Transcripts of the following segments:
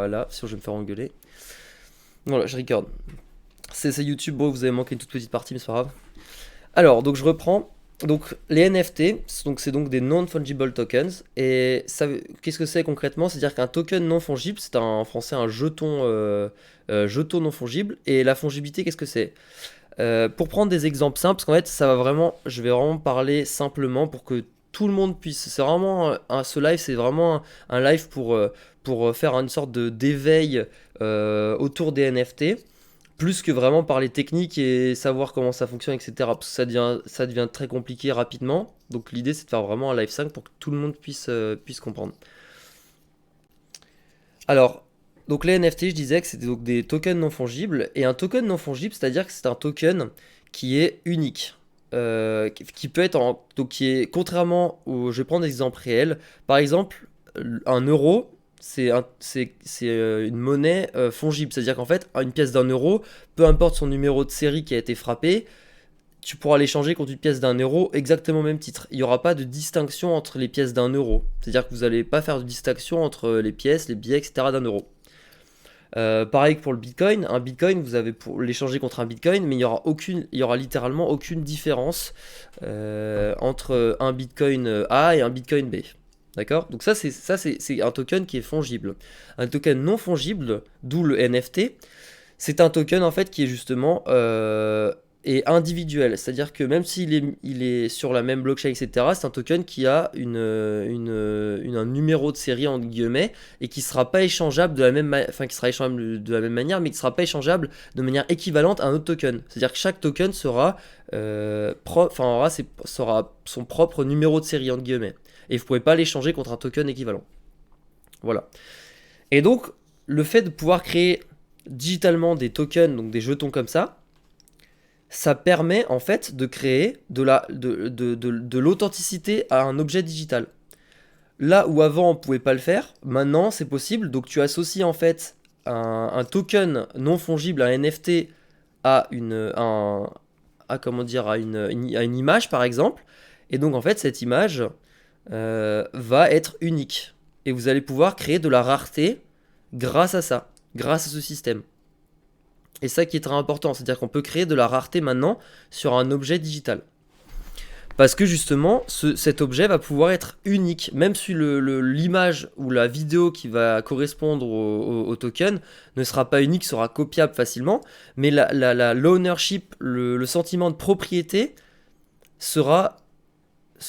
Voilà, sinon je vais me faire engueuler. Voilà, je record. C'est YouTube, bon, vous avez manqué une toute petite partie, mais c'est pas grave. Alors, donc je reprends. Donc les NFT, c'est donc des non-fungible tokens. Et ça, qu'est-ce que c'est concrètement? C'est-à-dire qu'un token non fungible, c'est en français un jeton non fungible. Et la fungibilité, qu'est-ce que c'est? Pour prendre des exemples simples, parce qu'en fait, je vais vraiment parler simplement pour que tout le monde puisse. C'est vraiment ce live, c'est vraiment un live pour faire une sorte de d'éveil autour des NFT, plus que vraiment parler technique et savoir comment ça fonctionne, etc. Parce que ça devient très compliqué rapidement. Donc l'idée, c'est de faire vraiment un live 5 pour que tout le monde puisse comprendre. Alors, donc les NFT, je disais que c'était donc des tokens non fongibles. Et un token non fongible, c'est-à-dire que c'est un token qui est unique. Qui peut être donc qui est contrairement au. Je vais prendre des exemples réels. Par exemple, un euro, c'est une monnaie fongible. C'est-à-dire qu'en fait, une pièce d'un euro, peu importe son numéro de série qui a été frappé, tu pourras l'échanger contre une pièce d'un euro exactement au même titre. Il n'y aura pas de distinction entre les pièces d'un euro. C'est-à-dire que vous n'allez pas faire de distinction entre les pièces, les billets, etc. d'un euro. Pareil que pour le Bitcoin, un Bitcoin, vous avez pour l'échanger contre un Bitcoin, mais il y aura littéralement aucune différence entre un Bitcoin A et un Bitcoin B. D'accord? Donc c'est un token qui est fongible. Un token non fongible, d'où le NFT, c'est un token en fait qui est justement est individuel. C'est-à-dire que même il est sur la même blockchain, etc., c'est un token qui a un numéro de série, entre guillemets, et qui sera pas échangeable enfin, qui sera échangeable de la même manière, mais qui sera pas échangeable de manière équivalente à un autre token. C'est-à-dire que chaque token sera son propre numéro de série, entre guillemets. Et vous pouvez pas l'échanger contre un token équivalent. Voilà. Et donc, le fait de pouvoir créer digitalement des tokens, donc des jetons comme ça permet en fait de créer de l'authenticité à un objet digital. Là où avant on pouvait pas le faire, maintenant c'est possible. Donc tu associes en fait un token non fongible, un NFT à comment dire, à une image par exemple. Et donc en fait cette image va être unique. Et vous allez pouvoir créer de la rareté grâce à ça, grâce à ce système. Et ça qui est très important, c'est-à-dire qu'on peut créer de la rareté maintenant sur un objet digital. Parce que justement, cet objet va pouvoir être unique, même si l'image ou la vidéo qui va correspondre au token ne sera pas unique, sera copiable facilement, mais l'ownership, le sentiment de propriété sera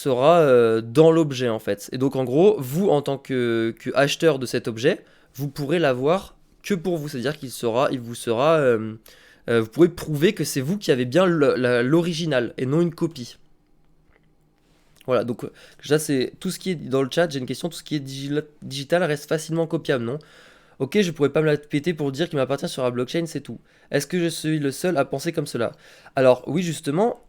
dans l'objet en fait. Et donc en gros, vous en tant que acheteur de cet objet, vous pourrez l'avoir que pour vous, c'est-à-dire vous pourrez prouver que c'est vous qui avez bien l'original et non une copie. Voilà, donc déjà c'est tout ce qui est dans le chat, j'ai une question, tout ce qui est digital reste facilement copiable, non? Ok, je pourrais pas me la péter pour dire qu'il m'appartient sur la blockchain, c'est tout. Est-ce que je suis le seul à penser comme cela? Alors oui, justement,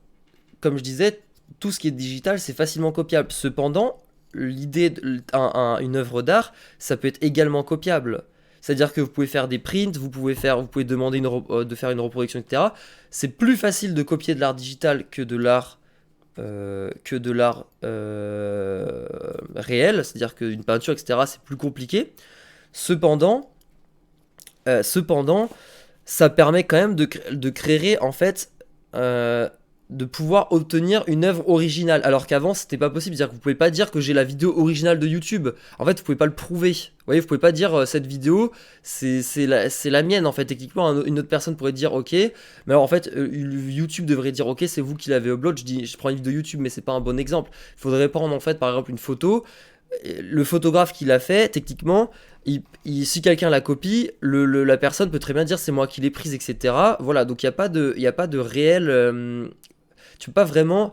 comme je disais, tout ce qui est digital, c'est facilement copiable. Cependant, une œuvre d'art, ça peut être également copiable. C'est-à-dire que vous pouvez faire des prints, vous pouvez demander de faire une reproduction, etc. C'est plus facile de copier de l'art digital que de l'art réel. C'est-à-dire qu'une peinture, etc. C'est plus compliqué. Cependant, ça permet quand même de créer en fait de pouvoir obtenir une œuvre originale, alors qu'avant c'était pas possible. C'est-à-dire que vous pouvez pas dire que j'ai la vidéo originale de YouTube. En fait, vous pouvez pas le prouver. Vous voyez, vous pouvez pas dire cette vidéo c'est la mienne. En fait, techniquement, une autre personne pourrait dire ok, mais alors en fait YouTube devrait dire ok, c'est vous qui l'avez upload. Je prends une vidéo YouTube, mais c'est pas un bon exemple. Il faudrait prendre en fait par exemple une photo. Le photographe qui l'a fait, techniquement, si quelqu'un la copie, la personne peut très bien dire c'est moi qui l'ai prise, etc. Voilà, donc il n'y a pas de réel. Tu peux pas vraiment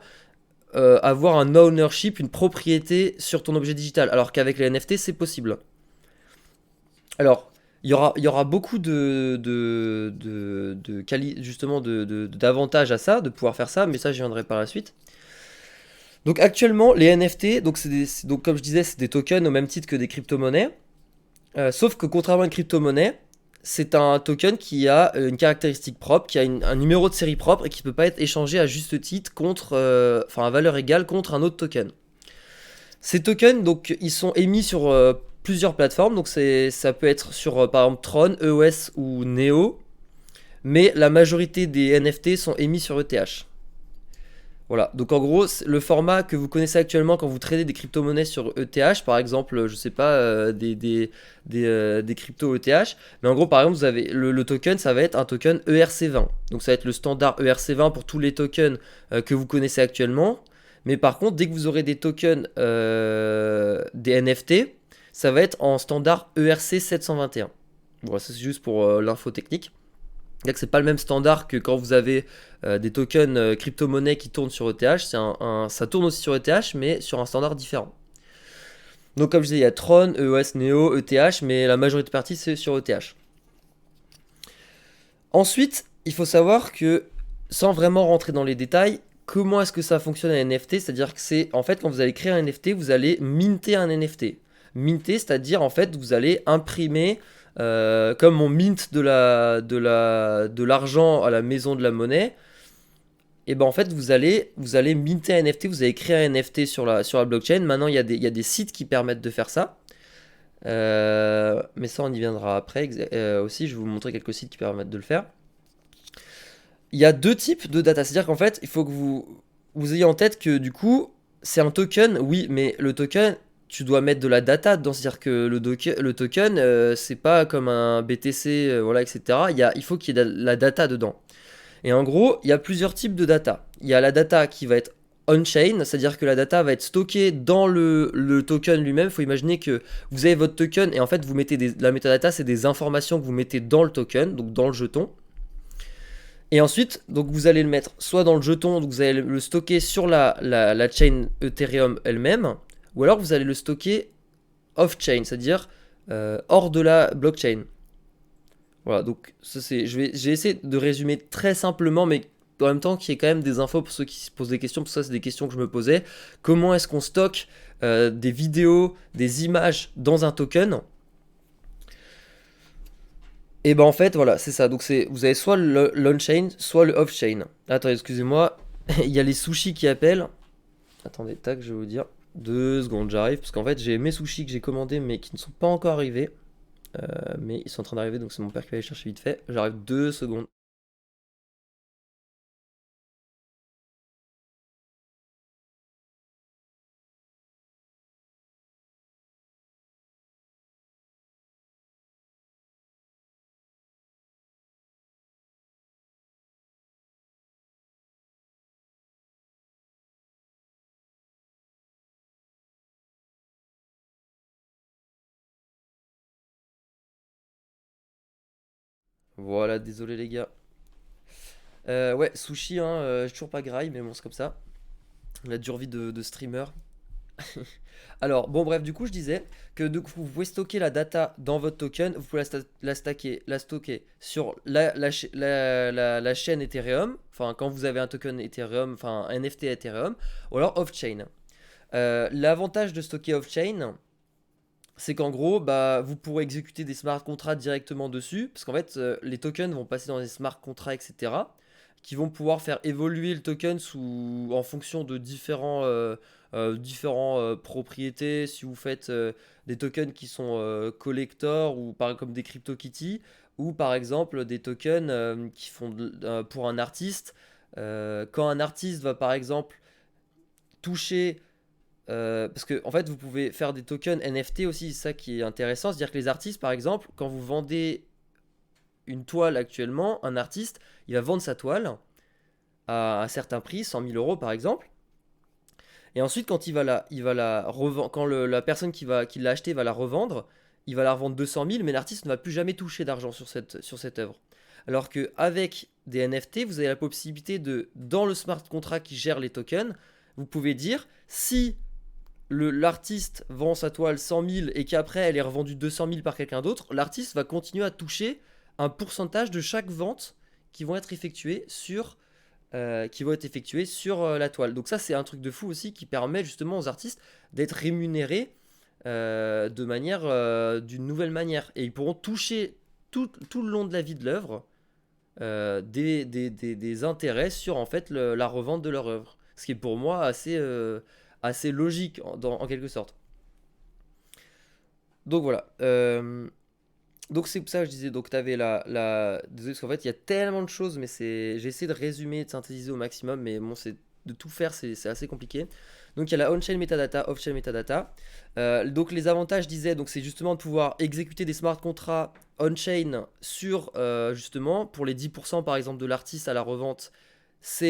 avoir un ownership, une propriété sur ton objet digital, alors qu'avec les NFT, c'est possible. Alors, il y aura beaucoup justement d'avantages à ça, de pouvoir faire ça, mais ça, j'y viendrai par la suite. Donc actuellement, les NFT, donc comme je disais, c'est des tokens au même titre que des crypto-monnaies. Sauf que contrairement à une crypto-monnaie, c'est un token qui a une caractéristique propre, qui a un numéro de série propre et qui ne peut pas être échangé à juste titre à valeur égale contre un autre token. Ces tokens, donc, ils sont émis sur plusieurs plateformes, donc ça peut être sur par exemple Tron, EOS ou Neo, mais la majorité des NFT sont émis sur ETH. Voilà, donc en gros, le format que vous connaissez actuellement quand vous tradez des crypto-monnaies sur ETH, par exemple, je sais pas, des cryptos ETH, mais en gros, par exemple, vous avez le token, ça va être un token ERC20. Donc ça va être le standard ERC20 pour tous les tokens que vous connaissez actuellement. Mais par contre, dès que vous aurez des tokens, des NFT, ça va être en standard ERC721. Voilà, ça c'est juste pour l'info technique. C'est-à-dire que c'est pas le même standard que quand vous avez des tokens crypto-monnaies qui tournent sur ETH. Ça tourne aussi sur ETH, mais sur un standard différent. Donc comme je disais, il y a Tron, EOS, Neo, ETH, mais la majorité partie c'est sur ETH. Ensuite, il faut savoir que, sans vraiment rentrer dans les détails, comment est-ce que ça fonctionne un NFT? C'est-à-dire que c'est, en fait, quand vous allez créer un NFT, vous allez minter un NFT. Minter, c'est-à-dire, en fait, vous allez imprimer, comme on mint de l'argent à la maison de la monnaie, et ben en fait, vous allez minter un NFT, vous allez créer un NFT sur la blockchain. Maintenant, il y a des sites qui permettent de faire ça. Mais ça, on y viendra après. Aussi, je vais vous montrer quelques sites qui permettent de le faire. Il y a deux types de data. C'est-à-dire qu'en fait, il faut que vous ayez en tête que du coup, c'est un token, oui, mais le token, tu dois mettre de la data dedans. C'est-à-dire que le token, c'est pas comme un BTC, voilà, etc. Il faut qu'il y ait de la data dedans. Et en gros, il y a plusieurs types de data. Il y a la data qui va être on-chain, c'est-à-dire que la data va être stockée dans le token lui-même. Il faut imaginer que vous avez votre token et en fait, vous mettez la metadata, c'est des informations que vous mettez dans le token, donc dans le jeton. Et ensuite, donc vous allez le mettre soit dans le jeton, donc vous allez le stocker sur la chain Ethereum elle-même, ou alors vous allez le stocker off-chain, c'est-à-dire hors de la blockchain. Voilà, donc ça c'est, j'ai essayé de résumer très simplement, mais en même temps qu'il y ait quand même des infos pour ceux qui se posent des questions, parce que ça c'est des questions que je me posais. Comment est-ce qu'on stocke des vidéos, des images dans un token? Et ben en fait voilà, c'est ça. Donc vous avez soit le l'on-chain, soit le off-chain. Attendez, excusez-moi, il y a les sushis qui appellent. Attendez, tac, je vais vous dire. 2 secondes, j'arrive, parce qu'en fait j'ai mes sushis que j'ai commandés mais qui ne sont pas encore arrivés. Mais ils sont en train d'arriver, donc c'est mon père qui va les chercher vite fait. J'arrive 2 secondes. Voilà, désolé les gars. Ouais, sushi, hein, j'ai toujours pas graille, mais bon, c'est comme ça. La dure vie de streamer. Alors, bon, bref, du coup, je disais que vous pouvez stocker la data dans votre token, vous pouvez la stocker sur la chaîne Ethereum, enfin, quand vous avez un token Ethereum, enfin, un NFT Ethereum, ou alors off-chain. L'avantage de stocker off-chain, c'est qu'en gros, bah, vous pourrez exécuter des smart contracts directement dessus, parce qu'en fait, les tokens vont passer dans des smart contracts, etc., qui vont pouvoir faire évoluer le token en fonction de différents propriétés. Si vous faites des tokens qui sont collector ou comme des CryptoKitty, ou par exemple des tokens qui font pour un artiste. Quand un artiste va par exemple toucher parce que en fait, vous pouvez faire des tokens NFT aussi, c'est ça qui est intéressant. C'est-à-dire que les artistes, par exemple, quand vous vendez une toile actuellement, un artiste, il va vendre sa toile à un certain prix, 100 000 € par exemple. Et ensuite, quand il va la revendre, quand la personne qui l'a acheté va la revendre, il va la revendre 200 000, mais l'artiste ne va plus jamais toucher d'argent sur cette œuvre. Alors qu'avec des NFT, vous avez la possibilité dans le smart contract qui gère les tokens, vous pouvez dire si l'artiste vend sa toile 100 000 et qu'après elle est revendue 200 000 par quelqu'un d'autre, l'artiste va continuer à toucher un pourcentage de chaque vente qui vont être effectuées sur la toile. Donc ça c'est un truc de fou aussi qui permet justement aux artistes d'être rémunérés d'une nouvelle manière. Et ils pourront toucher tout le long de la vie de l'œuvre des intérêts sur en fait la revente de leur œuvre. Ce qui est pour moi assez logique en quelque sorte. Donc voilà. Donc c'est pour ça que je disais, donc tu avais désolé, parce qu'en fait, il y a tellement de choses, mais j'ai essayé de résumer, de synthétiser au maximum, mais bon, de tout faire, c'est assez compliqué. Donc il y a la on-chain metadata, off-chain metadata. Donc les avantages, je disais, donc c'est justement de pouvoir exécuter des smart contracts on-chain sur, justement, pour les 10% par exemple de l'artiste à la revente, ça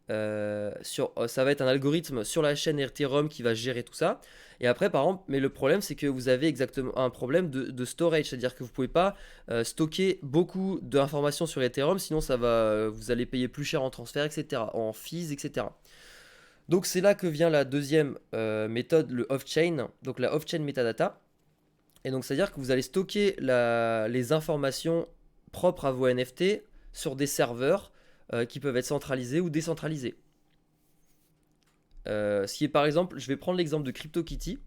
va être un algorithme sur la chaîne Ethereum qui va gérer tout ça. Et après, par exemple, mais le problème, c'est que vous avez exactement un problème de storage, c'est-à-dire que vous pouvez pas stocker beaucoup d'informations sur Ethereum, sinon vous allez payer plus cher en transfert, etc., en fees, etc. Donc c'est là que vient la deuxième méthode, le off-chain, donc la off-chain metadata. Et donc c'est-à-dire que vous allez stocker les informations propres à vos NFT sur des serveurs qui peuvent être centralisés ou décentralisés. Ce qui est par exemple, je vais prendre l'exemple de CryptoKitty,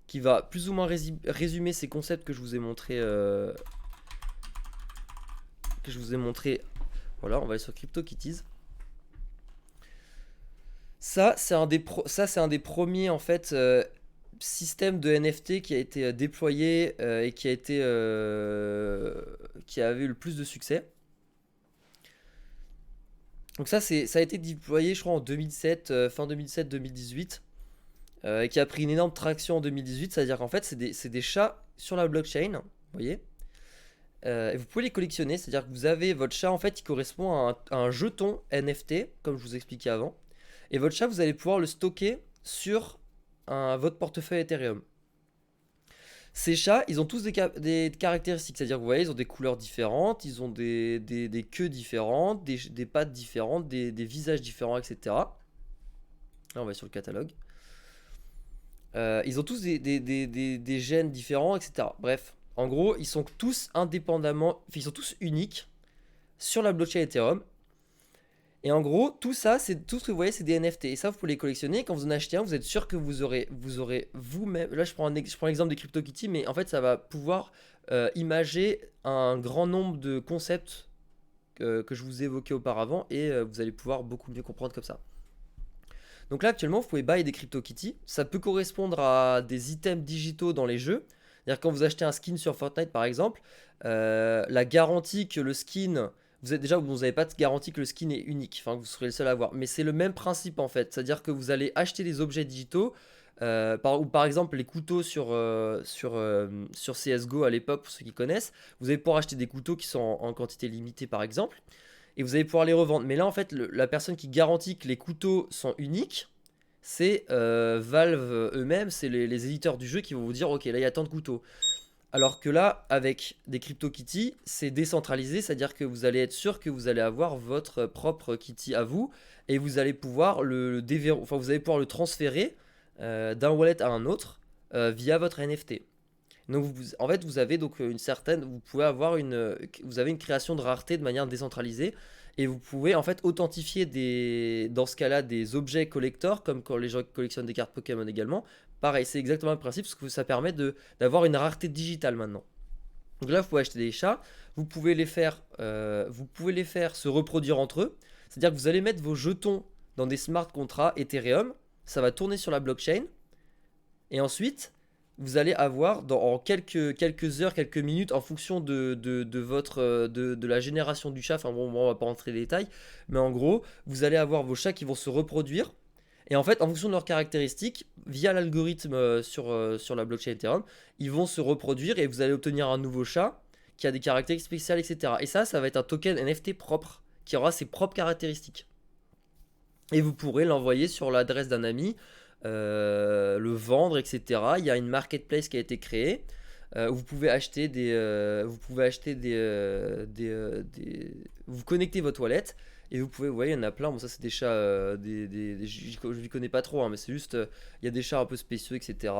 qui va plus ou moins résumer ces concepts que je vous ai montré. Voilà, on va aller sur CryptoKitties. Ça, c'est un des premiers en fait systèmes de NFT qui a été déployé et qui a eu le plus de succès. Donc ça a été déployé, je crois, en 2007, fin 2007-2018. Et qui a pris une énorme traction en 2018, c'est-à-dire qu'en fait, c'est des chats sur la blockchain, vous voyez. Et vous pouvez les collectionner, c'est-à-dire que vous avez votre chat, en fait, qui correspond à un jeton NFT, comme je vous expliquais avant. Et votre chat, vous allez pouvoir le stocker sur votre portefeuille Ethereum. Ces chats, ils ont tous des caractéristiques, c'est-à-dire que vous voyez, ils ont des couleurs différentes, ils ont des queues différentes, des pattes différentes, des visages différents, etc. Là, on va sur le catalogue. Ils ont tous des gènes différents, etc. Bref, en gros, ils sont tous indépendamment, ils sont tous uniques sur la blockchain Ethereum. Et en gros, tout ça, c'est tout ce que vous voyez, c'est des NFT. Et ça, vous pouvez les collectionner. Quand vous en achetez un, vous êtes sûr que vous aurez vous-même. Là, je prends l'exemple des CryptoKitties, mais en fait, ça va pouvoir imager un grand nombre de concepts que je vous évoquais auparavant, et vous allez pouvoir beaucoup mieux comprendre comme ça. Donc là, actuellement, vous pouvez buy des CryptoKitties. Ça peut correspondre à des items digitaux dans les jeux. C'est-à-dire quand vous achetez un skin sur Fortnite, par exemple, la garantie que le skin... vous n'avez pas de garantie que le skin est unique. Enfin, vous serez le seul à avoir. Mais c'est le même principe, en fait. C'est-à-dire que vous allez acheter des objets digitaux. Ou par exemple, les couteaux sur CSGO à l'époque, pour ceux qui connaissent. Vous allez pouvoir acheter des couteaux qui sont en quantité limitée, par exemple, et vous allez pouvoir les revendre. Mais là, en fait, la personne qui garantit que les couteaux sont uniques, c'est Valve eux-mêmes, c'est les éditeurs du jeu qui vont vous dire, ok, là, il y a tant de couteaux. Alors que là, avec des CryptoKitties, c'est décentralisé, c'est-à-dire que vous allez être sûr que vous allez avoir votre propre kitty à vous, et vous allez pouvoir vous allez pouvoir le transférer d'un wallet à un autre via votre NFT. Donc en fait, vous avez donc vous pouvez avoir vous avez une création de rareté de manière décentralisée, et vous pouvez en fait authentifier dans ce cas-là, des objets collector, comme quand les gens collectionnent des cartes Pokémon également. Pareil, c'est exactement le principe, parce que ça permet d'avoir une rareté digitale maintenant. Donc là, vous pouvez acheter des chats, vous pouvez les faire se reproduire entre eux. C'est-à-dire que vous allez mettre vos jetons dans des smart contracts Ethereum, ça va tourner sur la blockchain, et ensuite vous allez avoir en quelques heures, quelques minutes, en fonction de la génération du chat. Enfin bon, on va pas rentrer les détails, mais en gros, vous allez avoir vos chats qui vont se reproduire. Et en fait, en fonction de leurs caractéristiques, via l'algorithme sur la blockchain Ethereum, ils vont se reproduire, et vous allez obtenir un nouveau chat qui a des caractéristiques spéciales, etc. Et ça va être un token NFT propre, qui aura ses propres caractéristiques. Et vous pourrez l'envoyer sur l'adresse d'un ami, le vendre, etc. Il y a une marketplace qui a été créée. Vous pouvez acheter vous connectez votre wallet, et vous voyez, il y en a plein. Bon, ça c'est des chats, je ne connais pas trop, hein, mais c'est juste, il y a des chats un peu spéciaux, etc.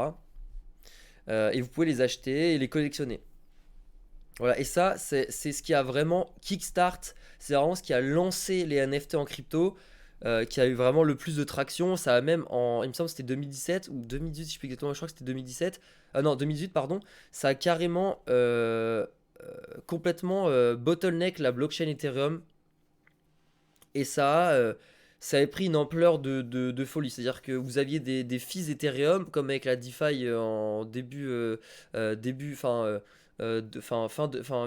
Et vous pouvez les acheter et les collectionner. Voilà, et ça, c'est ce qui a vraiment kickstart, c'est vraiment ce qui a lancé les NFT en crypto, qui a eu vraiment le plus de traction. Ça a même, il me semble que c'était 2017 ou 2018, je sais plus exactement, je crois que c'était 2017. Ah non, 2018, pardon. Ça a carrément complètement bottleneck la blockchain Ethereum. Et ça avait pris une ampleur de folie. C'est-à-dire que vous aviez des fees Ethereum, comme avec la DeFi en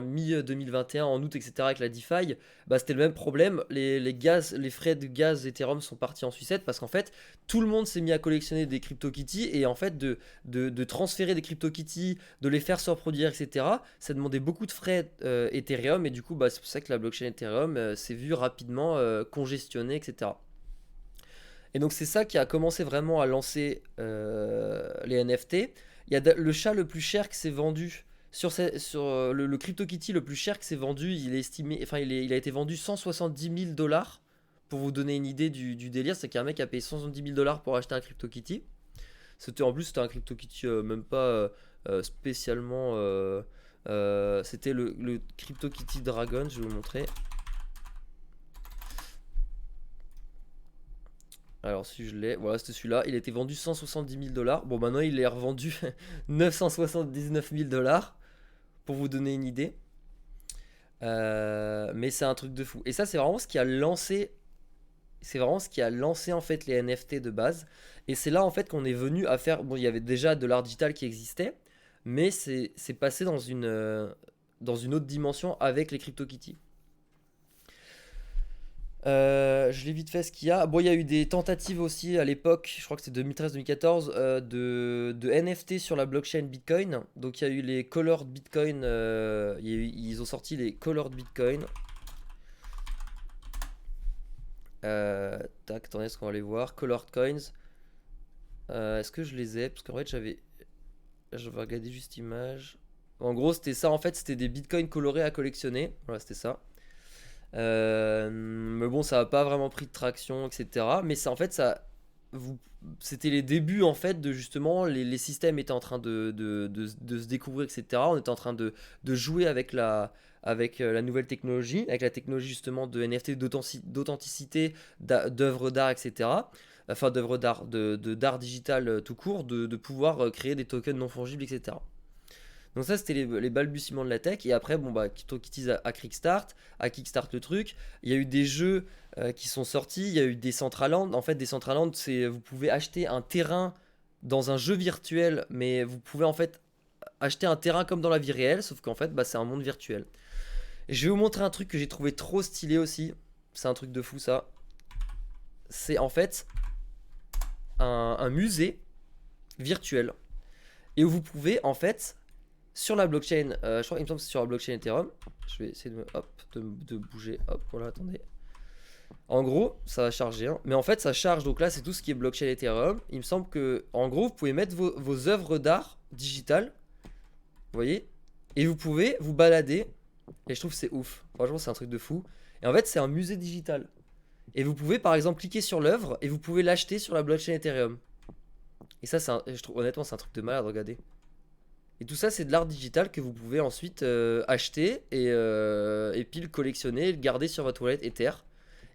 mi-2021, en août, etc., avec la DeFi, bah, c'était le même problème. Les frais de gaz Ethereum sont partis en sucette parce qu'en fait, tout le monde s'est mis à collectionner des CryptoKitties et en fait, de transférer des CryptoKitties, de les faire se reproduire, etc., ça demandait beaucoup de frais Ethereum et du coup, bah, c'est pour ça que la blockchain Ethereum s'est vue rapidement congestionnée, etc. Et donc c'est ça qui a commencé vraiment à lancer les NFT. Il y a le chat le plus cher qui s'est vendu le CryptoKitty le plus cher qui s'est vendu, il est estimé, enfin il a été vendu 170 000 dollars. Pour vous donner une idée du délire, c'est qu'un mec a payé 170 000 dollars pour acheter un CryptoKitty. En plus c'était un CryptoKitty même pas spécialement. C'était le CryptoKitty Dragon, je vais vous montrer. Alors si je l'ai, voilà c'était celui-là, il a été vendu 170 000 dollars. Bon maintenant il est revendu 979 000 dollars pour vous donner une idée. Mais c'est un truc de fou. Et ça c'est vraiment ce qui a lancé, en fait les NFT de base. Et c'est là en fait qu'on est venu à faire. Bon il y avait déjà de l'art digital qui existait, mais c'est passé dans une autre dimension avec les CryptoKitties. Je l'ai vite fait ce qu'il y a. Bon, il y a eu des tentatives aussi à l'époque, je crois que c'était 2013-2014, de NFT sur la blockchain Bitcoin. Donc il y a eu les Colored Bitcoin, ils ont sorti les Colored Bitcoin. Tac, attendez, est-ce qu'on va les voir? Colored Coins. Est-ce que je les ai? Parce qu'en fait, je vais regarder juste image. En gros, c'était ça, en fait, c'était des bitcoins colorés à collectionner. Voilà, c'était ça. Mais bon, ça n'a pas vraiment pris de traction, etc. Mais ça, en fait, c'était les débuts en fait de justement les systèmes étaient en train de se découvrir, etc. On était en train de jouer avec la nouvelle technologie, avec la technologie justement de NFT, d'authenticité, d'œuvres d'art, etc. Enfin, d'œuvres d'art, d'art digital tout court, de pouvoir créer des tokens non fongibles, etc. Donc ça c'était les balbutiements de la tech et après bon bah Kitties a kickstart le truc. Il y a eu des jeux qui sont sortis, il y a eu des Decentraland. En fait Decentraland c'est vous pouvez acheter un terrain dans un jeu virtuel, mais vous pouvez en fait acheter un terrain comme dans la vie réelle, sauf qu'en fait bah, c'est un monde virtuel. Et je vais vous montrer un truc que j'ai trouvé trop stylé aussi. C'est un truc de fou ça. C'est en fait un musée virtuel et où vous pouvez en fait sur la blockchain, je crois qu'il me semble que c'est sur la blockchain Ethereum. Je vais essayer de bouger. Hop, voilà, attendez. En gros, ça va charger. Hein. Mais en fait, ça charge. Donc là, c'est tout ce qui est blockchain Ethereum. Il me semble que, en gros, vous pouvez mettre vos œuvres d'art digitales. Vous voyez? Et vous pouvez vous balader. Et je trouve que c'est ouf. Franchement, c'est un truc de fou. Et en fait, c'est un musée digital. Et vous pouvez, par exemple, cliquer sur l'œuvre et vous pouvez l'acheter sur la blockchain Ethereum. Et ça, je trouve, honnêtement, c'est un truc de malade. Regardez. Et tout ça, c'est de l'art digital que vous pouvez ensuite acheter et puis le collectionner, le garder sur votre wallet Ether.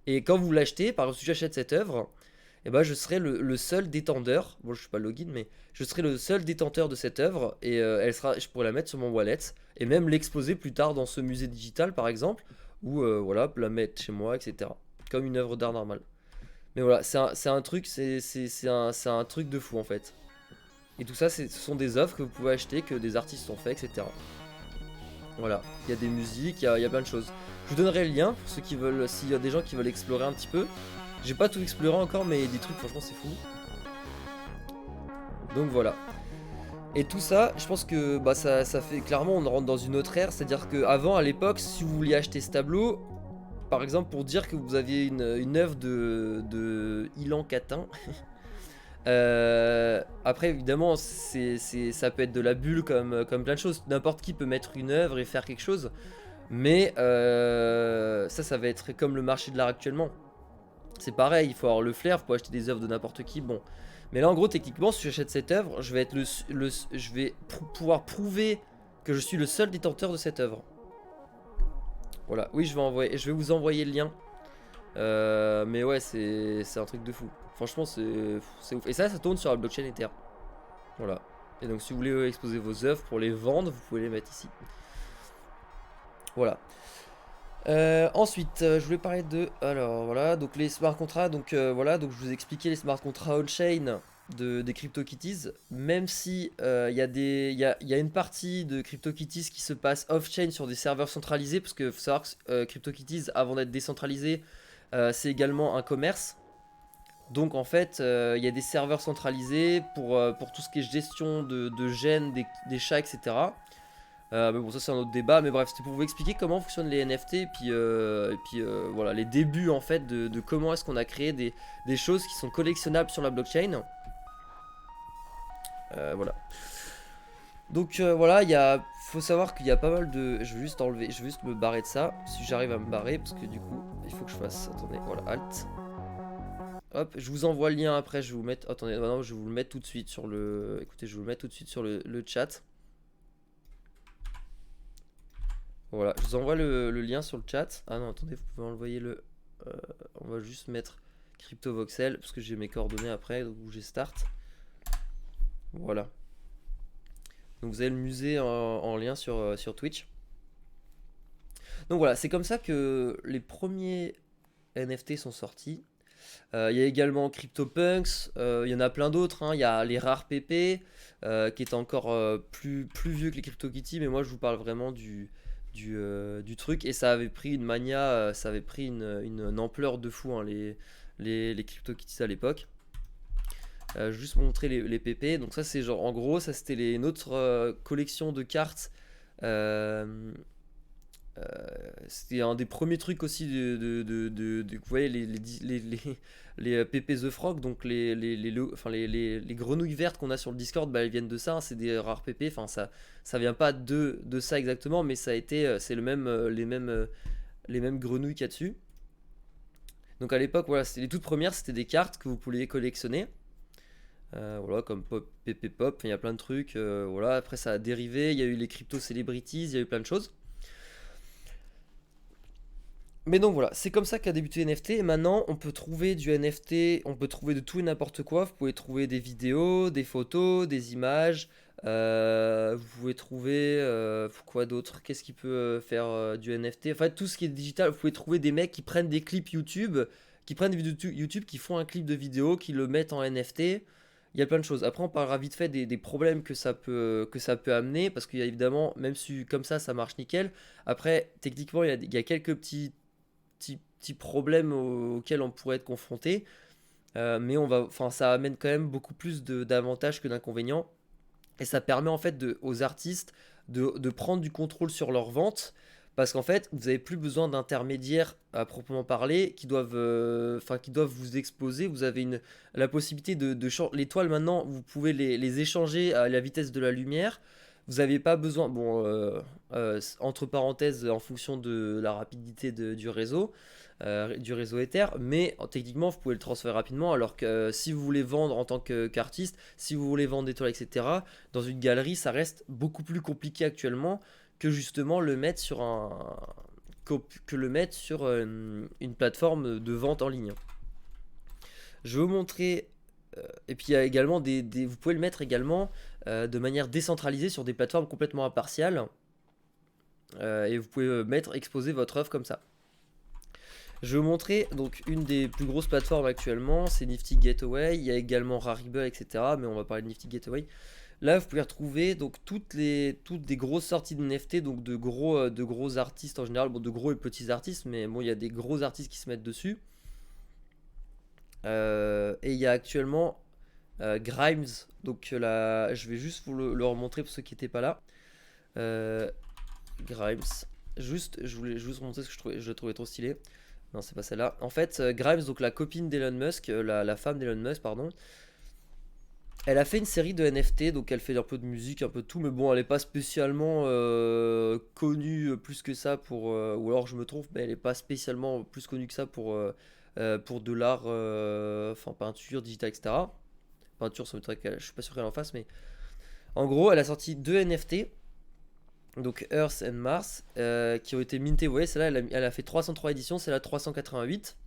Et quand vous l'achetez, par exemple, si j'achète cette œuvre, eh ben, je serai le seul détenteur. Bon, je suis pas login, mais je serai le seul détenteur de cette œuvre et je pourrai la mettre sur mon wallet et même l'exposer plus tard dans ce musée digital, par exemple, ou voilà, la mettre chez moi, etc. Comme une œuvre d'art normale. Mais voilà, c'est un truc, c'est un truc de fou en fait. Et tout ça, ce sont des œuvres que vous pouvez acheter, que des artistes ont fait, etc. Voilà, il y a des musiques, il y a plein de choses. Je vous donnerai le lien pour ceux qui veulent, s'il y a des gens qui veulent explorer un petit peu. J'ai pas tout exploré encore, mais des trucs, franchement, c'est fou. Donc voilà. Et tout ça, je pense que bah, ça fait clairement, on rentre dans une autre ère. C'est-à-dire qu'avant, à l'époque, si vous vouliez acheter ce tableau, par exemple, pour dire que vous aviez une œuvre de Ilan Catin. Après évidemment ça peut être de la bulle comme plein de choses. N'importe qui peut mettre une œuvre et faire quelque chose. Mais ça va être comme le marché de l'art actuellement. C'est pareil, il faut avoir le flair, il faut acheter des œuvres de n'importe qui. Bon. Mais là en gros techniquement si j'achète cette œuvre, je vais être je vais pouvoir prouver que je suis le seul détenteur de cette œuvre. Voilà, oui je vais vous envoyer le lien. Mais ouais c'est un truc de fou. Franchement c'est ouf. Et ça tourne sur la blockchain Ether. Voilà. Et donc si vous voulez exposer vos œuvres pour les vendre, vous pouvez les mettre ici. Voilà. Ensuite, je voulais parler de. Alors voilà, donc les smart contracts. Donc voilà, donc je vous ai expliqué les smart contracts on-chain des CryptoKitties. Même si il y a une partie de CryptoKitties qui se passe off-chain sur des serveurs centralisés, parce que faut savoir que CryptoKitties, avant d'être décentralisé, c'est également un commerce. Donc en fait, il y a des serveurs centralisés pour tout ce qui est gestion de gènes, des chats, etc. Mais bon, ça c'est un autre débat. Mais bref, c'était pour vous expliquer comment fonctionnent les NFT et puis voilà, les débuts en fait de comment est-ce qu'on a créé des choses qui sont collectionnables sur la blockchain. Voilà. Donc voilà, faut savoir qu'il y a pas mal de. Je vais juste enlever, je vais juste me barrer de ça. Si j'arrive à me barrer, parce que du coup, il faut que je fasse. Attendez, voilà, alt. Hop, je vous envoie le lien après. Je vais vous mettre. Attendez, non, je vais vous le mettre tout de suite sur le. Écoutez, je vais vous le mettre tout de suite sur le chat. Voilà, je vous envoie le lien sur le chat. Ah non, attendez, vous pouvez envoyer le. On va juste mettre CryptoVoxel parce que j'ai mes coordonnées après, donc j'ai start. Voilà. Donc vous avez le musée en lien sur Twitch. Donc voilà, c'est comme ça que les premiers NFT sont sortis. Il y a également CryptoPunks, il y en a plein d'autres, hein. Il y a les rares PP qui est encore plus vieux que les CryptoKitties, mais moi je vous parle vraiment du truc. Et ça avait pris une mania, ça avait pris une ampleur de fou, hein, les CryptoKitties à l'époque. Juste montrer les PP. Donc ça c'est genre en gros ça c'était notre collection de cartes. Euh, C'était un des premiers trucs aussi vous voyez les PP The Frog, donc enfin, les grenouilles vertes qu'on a sur le Discord, bah, elles viennent de ça, hein, c'est des rares PP, enfin ça vient pas de ça exactement, mais ça a été, c'est les mêmes grenouilles qu'il y a dessus. Donc à l'époque, voilà, les toutes premières, c'était des cartes que vous pouviez collectionner. Voilà, comme Pop, PP Pop, il y a plein de trucs. Voilà, après ça a dérivé, il y a eu les crypto celebrities, il y a eu plein de choses. Mais donc voilà, c'est comme ça qu'a débuté NFT. Et maintenant, on peut trouver du NFT, on peut trouver de tout et n'importe quoi. Vous pouvez trouver des vidéos, des photos, des images. Vous pouvez trouver quoi d'autre? Qu'est-ce qui peut faire du NFT? En fait, tout ce qui est digital. Vous pouvez trouver des mecs qui prennent des clips YouTube, qui prennent des vidéos YouTube, qui font un clip de vidéo, qui le mettent en NFT. Il y a plein de choses. Après, on parlera vite fait des problèmes que ça peut amener, parce qu'il y a évidemment, même si comme ça marche nickel. Après, techniquement, il y a quelques petits problèmes auxquels on pourrait être confronté. Mais enfin, ça amène quand même beaucoup plus d'avantages que d'inconvénients. Et ça permet en fait aux artistes de prendre du contrôle sur leur vente. Parce qu'en fait, vous n'avez plus besoin d'intermédiaires à proprement parler qui doivent vous exposer. Vous avez la possibilité de changer. Les toiles maintenant, vous pouvez les échanger à la vitesse de la lumière. Vous n'avez pas besoin, bon, entre parenthèses, en fonction de la rapidité du réseau Ether, mais techniquement, vous pouvez le transférer rapidement. Alors que si vous voulez vendre en tant qu'artiste, si vous voulez vendre des toiles, etc., dans une galerie, ça reste beaucoup plus compliqué actuellement que justement le mettre sur une plateforme de vente en ligne. Je vais vous montrer. Et puis il y a également vous pouvez le mettre également de manière décentralisée sur des plateformes complètement impartiales. Et vous pouvez exposer votre œuvre comme ça. Je vais vous montrer donc une des plus grosses plateformes actuellement, c'est Nifty Gateway. Il y a également Rarible, etc. Mais on va parler de Nifty Gateway. Là, vous pouvez retrouver donc toutes des grosses sorties de NFT, donc de gros artistes en général, bon, de gros et petits artistes, mais bon, il y a des gros artistes qui se mettent dessus. Et il y a actuellement Grimes, donc je vais juste vous le remontrer pour ceux qui n'étaient pas là. Grimes, je voulais juste vous montrer ce que je le trouvais trop stylé. Non, c'est pas celle-là. En fait, Grimes, donc la copine d'Elon Musk, la femme d'Elon Musk, pardon, elle a fait une série de NFT, donc elle fait un peu de musique, un peu de tout, mais bon, elle n'est pas spécialement connue plus que ça ou alors je me trompe, mais elle n'est pas spécialement plus connue que ça pour de l'art, enfin peinture, digital, etc. Peinture, ça me je suis pas sûr qu'elle en fasse, mais en gros, elle a sorti deux NFT, donc Earth and Mars, qui ont été mintés. Vous voyez, celle-là, elle a fait 303 éditions, c'est la 388.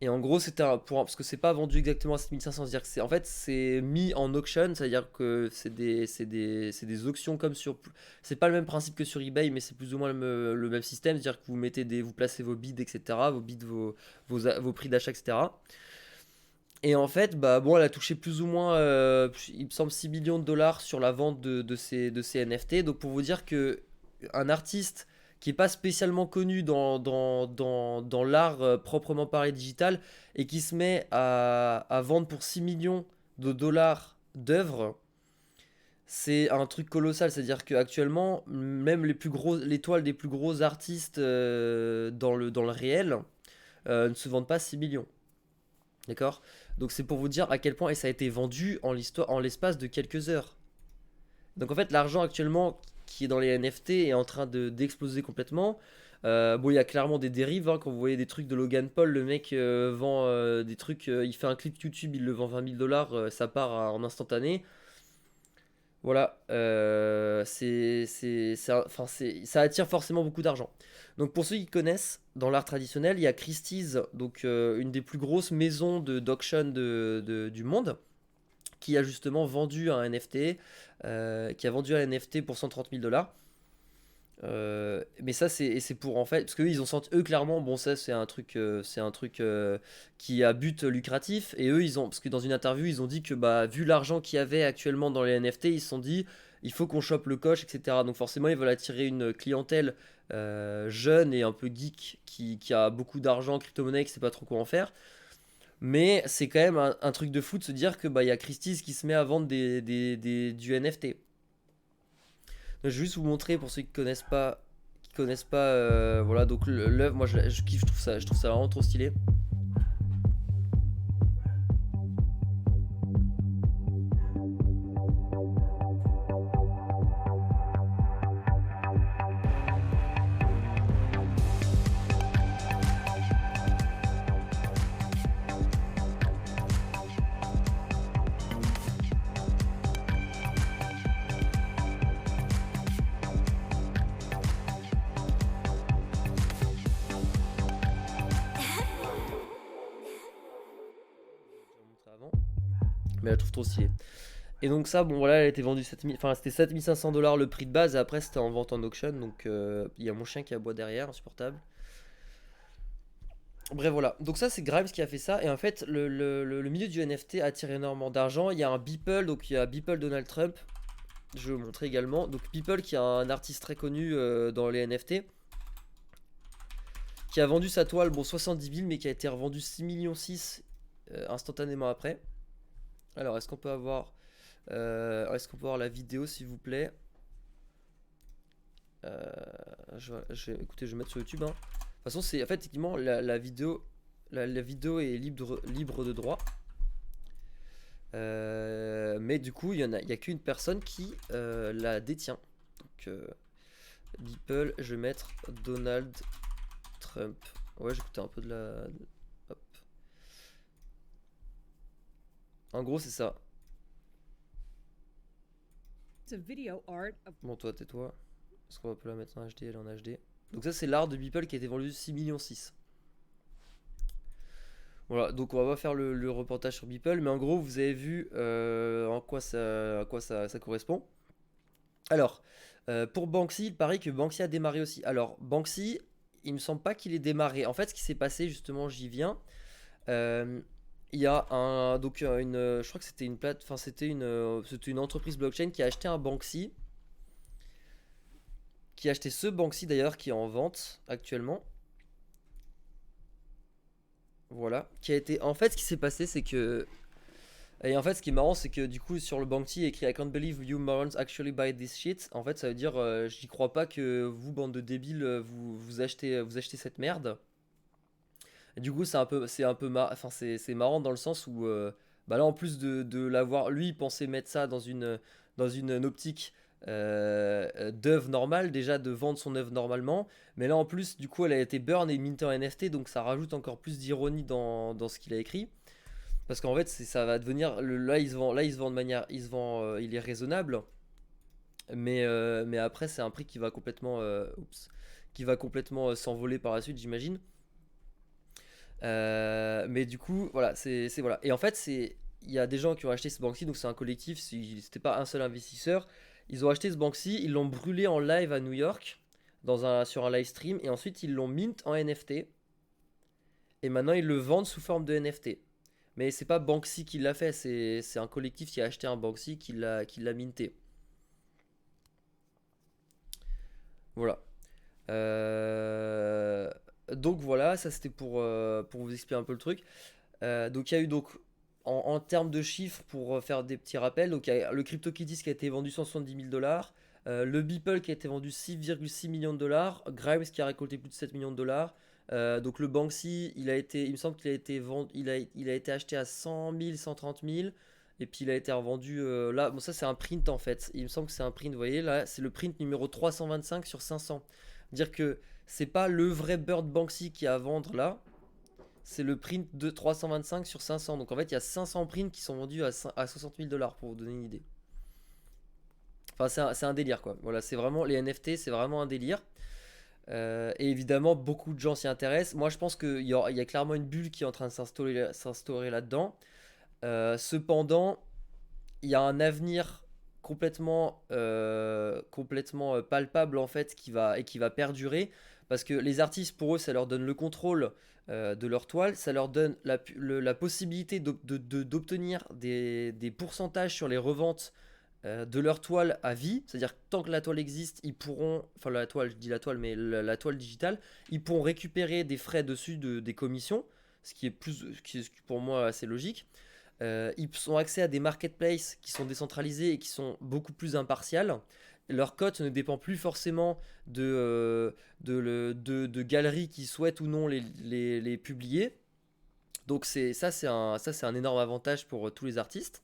Et en gros, c'était parce que c'est pas vendu exactement à 7500, c'est-à-dire que c'est en fait c'est mis en auction, c'est-à-dire que c'est des auctions comme sur, c'est pas le même principe que sur eBay, mais c'est plus ou moins le même système, c'est-à-dire que vous placez vos bids, etc., vos bids, vos prix d'achat, etc. Et en fait, bah bon, elle a touché plus ou moins, il me semble 6 millions de dollars sur la vente de ces NFT. Donc pour vous dire que un artiste qui est pas spécialement connu dans l'art proprement parlé digital et qui se met à vendre pour 6 millions de dollars d'œuvres, c'est un truc colossal. C'est-à-dire qu'actuellement, même les toiles des plus gros artistes dans le réel ne se vendent pas 6 millions. D'accord? Donc c'est pour vous dire à quel point, et ça a été vendu en l'espace de quelques heures. Donc en fait, l'argent actuellement qui est dans les NFT est en train d'exploser complètement. Bon, il y a clairement des dérives, hein. Quand vous voyez des trucs de Logan Paul, le mec vend des trucs, il fait un clip YouTube, il le vend 20 000 dollars, ça part en instantané. Voilà, enfin, ça attire forcément beaucoup d'argent. Donc pour ceux qui connaissent, dans l'art traditionnel, il y a Christie's, donc une des plus grosses maisons d'auction du monde, qui a justement vendu un NFT, qui a vendu un NFT pour 130 000 dollars. Mais ça c'est pour en fait parce que ils ont senti eux clairement bon ça c'est un truc qui a but lucratif et eux ils ont parce que dans une interview ils ont dit que bah vu l'argent qu'il y avait actuellement dans les NFT ils se sont dit il faut qu'on chope le coche etc donc forcément ils veulent attirer une clientèle jeune et un peu geek qui a beaucoup d'argent crypto-monnaie qui sait pas trop quoi en faire mais c'est quand même un truc de fou de se dire que bah il y a Christie's qui se met à vendre du NFT. Je vais juste vous montrer pour ceux qui connaissent pas, voilà, donc l'œuvre, moi je kiffe, je trouve ça vraiment trop stylé. Je vais vous montrer avant, mais je la trouve trop stylée. Et donc ça, bon voilà, elle a été vendue 7000, enfin c'était 7500 dollars le prix de base, et après c'était en vente en auction, donc il y a mon chien qui aboie derrière, insupportable. Bref voilà, donc ça c'est Grimes qui a fait ça, et en fait le milieu du NFT attire énormément d'argent. Il y a un Beeple, donc il y a Beeple Donald Trump, je vais vous montrer également. Donc Beeple qui est un artiste très connu dans les NFT, qui a vendu sa toile, bon 70 000, mais qui a été revendue 6 millions 6 instantanément après. Alors est-ce qu'on peut avoir la vidéo s'il vous plaît? Écoutez, je vais mettre sur YouTube, hein. De toute façon, c'est en fait effectivement la vidéo, la vidéo est libre de droit. Mais du coup, il y a qu'une personne qui la détient. Donc, Beeple, je vais mettre Donald Trump. Ouais, j'écoutais un peu de la. Hop. En gros, c'est ça. Bon, toi, tais-toi. Est-ce qu'on va pas la mettre en HD? Elle est en HD. Donc, ça, c'est l'art de Beeple qui a été vendu 6 millions 6. Voilà, donc on va pas faire le reportage sur Beeple, mais en gros, vous avez vu à quoi ça correspond. Alors, pour Banksy, il paraît que Banksy a démarré aussi. Alors, Banksy, il me semble pas qu'il ait démarré. En fait, ce qui s'est passé, justement, j'y viens. Euh, il y a je crois que c'était enfin, c'était une entreprise blockchain qui a acheté un Banksy, qui a acheté ce Banksy d'ailleurs, qui est en vente actuellement. Voilà, qui a été. En fait, ce qui s'est passé, c'est que. Et en fait, ce qui est marrant, c'est que du coup, sur le Banksy, il y a écrit I can't believe you morons actually buy this shit. En fait, ça veut dire j'y crois pas que vous, bande de débiles, vous achetez cette merde. Et du coup, enfin, c'est marrant dans le sens où, bah là, en plus de l'avoir, lui, il pensait mettre ça dans une optique d'œuvre normale, déjà de vendre son œuvre normalement. Mais là, en plus, du coup, elle a été burn et mint en NFT, donc ça rajoute encore plus d'ironie dans ce qu'il a écrit. Parce qu'en fait, ça va devenir. Là, il se vend de manière. Il est raisonnable. Mais après, c'est un prix qui va complètement. Oups. Qui va complètement s'envoler par la suite, j'imagine. Mais du coup, voilà, voilà. Et en fait, il y a des gens qui ont acheté ce Banksy, donc c'est un collectif, c'était pas un seul investisseur. Ils ont acheté ce Banksy, ils l'ont brûlé en live à New York, sur un live stream, et ensuite ils l'ont mint en NFT. Et maintenant ils le vendent sous forme de NFT. Mais c'est pas Banksy qui l'a fait, c'est un collectif qui a acheté un Banksy qui l'a minté. Voilà. Euh, Donc voilà, ça c'était pour vous expliquer un peu le truc. Donc il y a eu donc en termes de chiffres pour faire des petits rappels, donc il y a le CryptoKitties qui a été vendu 170 000 dollars, le Beeple qui a été vendu 6,6 millions de dollars, Grimes qui a récolté plus de 7 millions de dollars. Donc le Banksy, il me semble qu'il a été vendu, il a été acheté à 100 000, 130 000. Et puis il a été revendu là. Bon, ça c'est un print en fait. Il me semble que c'est un print. Vous voyez là, c'est le print numéro 325 sur 500. Dire que c'est pas le vrai Bird Banksy qui est à vendre là, c'est le print de 325 sur 500. Donc en fait, il y a 500 prints qui sont vendus à 60 000 dollars pour vous donner une idée. Enfin, c'est un délire quoi. Voilà, c'est vraiment les NFT, c'est vraiment un délire. Et évidemment, beaucoup de gens s'y intéressent. Moi, je pense qu'il y a clairement une bulle qui est en train de s'instaurer là-dedans. Cependant, il y a un avenir complètement palpable en fait qui va perdurer parce que les artistes pour eux ça leur donne le contrôle de leur toile, ça leur donne la possibilité d'obtenir des pourcentages sur les reventes de leur toile à vie, c'est-à-dire que tant que la toile existe, ils pourront, enfin la toile, je dis la toile, mais la toile digitale, ils pourront récupérer des frais dessus des commissions, ce qui est pour moi assez logique. Ils ont accès à des marketplaces qui sont décentralisés et qui sont beaucoup plus impartiales. Leur cote ne dépend plus forcément de galeries qui souhaitent ou non les publier. Donc ça c'est un énorme avantage pour tous les artistes.